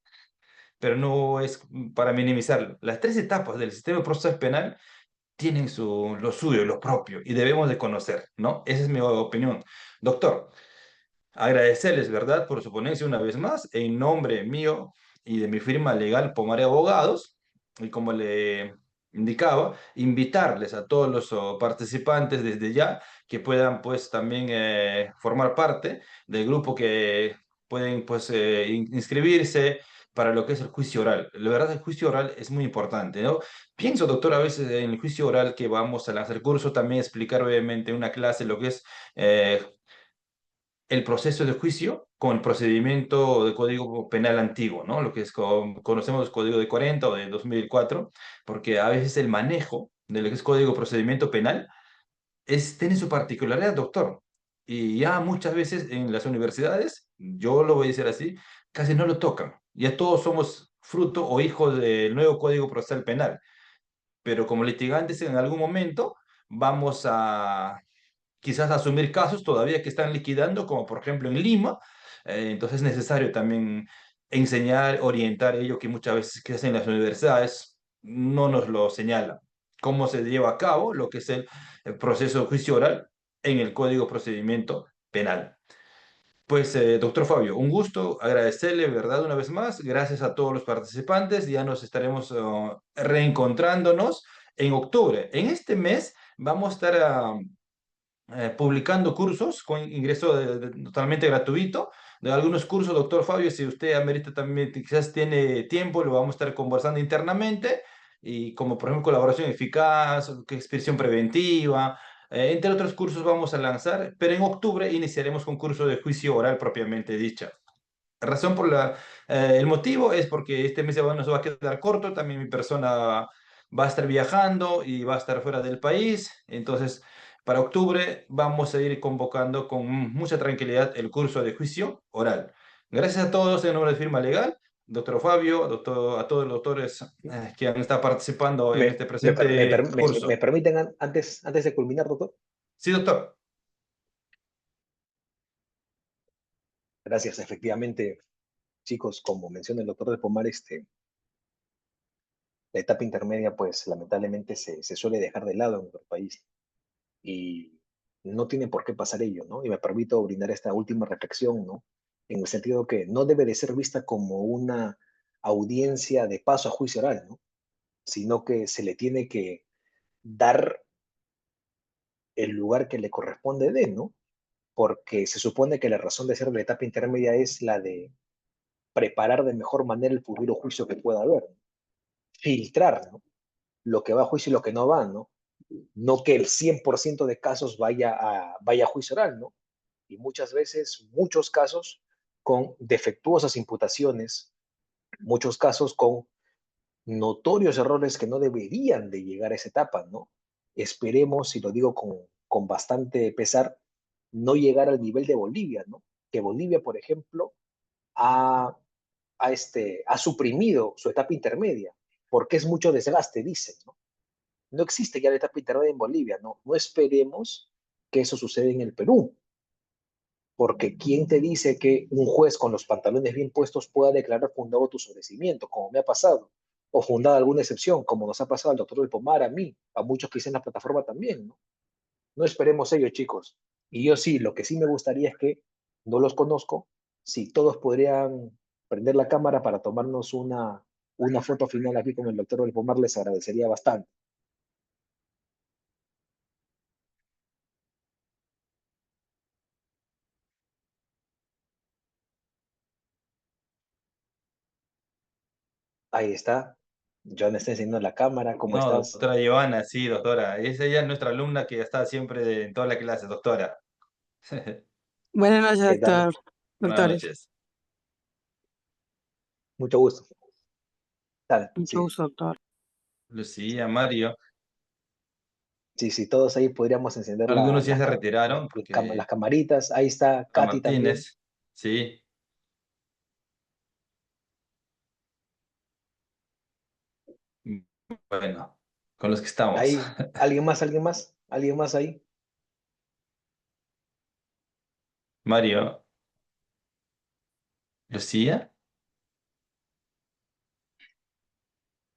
pero no es para minimizarlo. Las tres etapas del sistema procesal penal tienen lo suyo, lo propio, y debemos de conocer, ¿no? Esa es mi opinión. Doctor, agradecerles, ¿verdad?, por su ponencia una vez más, en nombre mío y de mi firma legal Pomare Abogados, y como le indicaba, invitarles a todos los participantes desde ya que puedan pues también formar parte del grupo, que pueden pues inscribirse para lo que es el juicio oral. La verdad, el juicio oral es muy importante, ¿no? Pienso, doctor, a veces en el juicio oral que vamos a lanzar el curso, también explicar obviamente una clase, lo que es eh, el proceso de juicio con el procedimiento de Código Penal antiguo, ¿no? Lo que es, conocemos el Código de 40 o de 2004, porque a veces el manejo de lo que es Código Procedimiento Penal tiene su particularidad, doctor. Y ya muchas veces en las universidades, yo lo voy a decir así, casi no lo tocan. Ya todos somos fruto o hijos del nuevo Código Procesal Penal, pero como litigantes en algún momento vamos a quizás asumir casos todavía que están liquidando, como por ejemplo en Lima. Entonces es necesario también enseñar, orientar ello que muchas veces que hacen las universidades no nos lo señalan. Cómo se lleva a cabo lo que es el proceso de juicio oral en el Código Procedimiento Penal. Pues, doctor Fabio, un gusto agradecerle, ¿verdad? Una vez más, gracias a todos los participantes. Ya nos estaremos reencontrándonos en octubre. En este mes vamos a estar publicando cursos con ingreso totalmente gratuito de algunos cursos, doctor Fabio. Si usted amerita también, quizás tiene tiempo, lo vamos a estar conversando internamente, y como por ejemplo colaboración eficaz, expedición preventiva, entre otros cursos vamos a lanzar, pero en octubre iniciaremos con curso de juicio oral propiamente dicha. Razón por el motivo es porque este mes nos va a quedar corto, también mi persona va a estar viajando y va a estar fuera del país. Entonces para octubre vamos a ir convocando con mucha tranquilidad el curso de juicio oral. Gracias a todos en nombre de Firma Legal, doctor Fabio, doctor, a todos los doctores que han estado participando en este presente me curso. permiten antes de culminar, doctor? Sí, doctor. Gracias, efectivamente, chicos, como menciona el doctor del Pomar, la etapa intermedia, pues lamentablemente se suele dejar de lado en nuestro país, y no tiene por qué pasar ello, ¿no? Y me permito brindar esta última reflexión, ¿no? En el sentido que no debe de ser vista como una audiencia de paso a juicio oral, ¿no? Sino que se le tiene que dar el lugar que le corresponde de, ¿no? Porque se supone que la razón de ser de la etapa intermedia es la de preparar de mejor manera el futuro juicio que pueda haber, ¿no? Filtrar, ¿no?, lo que va a juicio y lo que no va, ¿no? No que el 100% de casos vaya a juicio oral, ¿no? Y muchas veces, muchos casos con defectuosas imputaciones, muchos casos con notorios errores que no deberían de llegar a esa etapa, ¿no? Esperemos, y lo digo con bastante pesar, no llegar al nivel de Bolivia, ¿no? Que Bolivia, por ejemplo, ha suprimido su etapa intermedia, porque es mucho desgaste, dicen, ¿no? No existe ya la etapa intermedia en Bolivia, ¿no? No esperemos que eso suceda en el Perú, porque ¿quién te dice que un juez con los pantalones bien puestos pueda declarar fundado tu sobrecimiento, como me ha pasado, o fundada alguna excepción, como nos ha pasado al doctor del Pomar, a mí, a muchos que dicen en la plataforma también, ¿no? No esperemos ello, chicos. Y yo sí, lo que sí me gustaría es que, no los conozco, si todos podrían prender la cámara para tomarnos una foto final aquí con el doctor del Pomar, les agradecería bastante. Ahí está. John está enseñando la cámara. ¿Cómo No, estás? doctora Giovanna, sí, doctora. Es ella nuestra alumna que está siempre en toda la clase, doctora. Buenas noches, ¿Qué tal? doctor. Buenas Doctores, noches. Mucho gusto. Tal, mucho sí. gusto, doctor. Lucía, Mario. Sí, sí, todos ahí podríamos encender Algunos ya se retiraron las porque camaritas. Ahí está a Katy también. Martínez, sí. Bueno, con los que estamos. Ahí, ¿alguien más ahí? Mario, Lucía.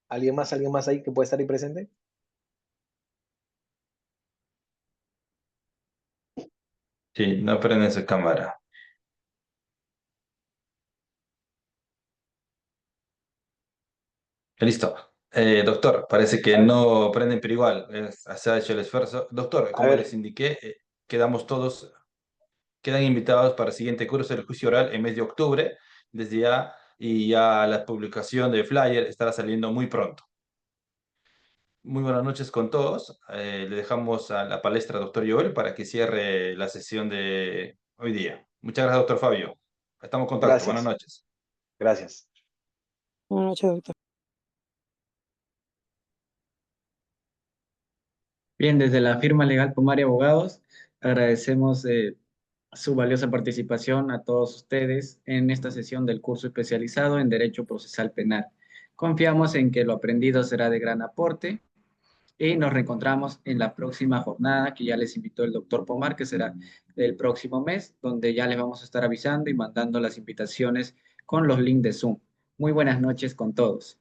¿Alguien más ahí que puede estar ahí presente? Sí, no prende su cámara. Listo. Doctor, parece que A ver, no prenden, pero igual se ha hecho el esfuerzo. Doctor, a como les ver, indiqué, quedamos todos, quedan invitados para el siguiente curso del juicio oral en mes de octubre, desde ya, y ya la publicación de flyer estará saliendo muy pronto. Muy buenas noches con todos. Le dejamos a la palestra doctor Joel para que cierre la sesión de hoy día. Muchas gracias, doctor Fabio. Estamos en contacto. Buenas gracias, noches. gracias. Buenas noches, doctor. Bien, desde la firma legal Pomar y Abogados, agradecemos su valiosa participación a todos ustedes en esta sesión del curso especializado en Derecho Procesal Penal. Confiamos en que lo aprendido será de gran aporte y nos reencontramos en la próxima jornada que ya les invitó el doctor Pomar, que será el próximo mes, donde ya les vamos a estar avisando y mandando las invitaciones con los links de Zoom. Muy buenas noches con todos.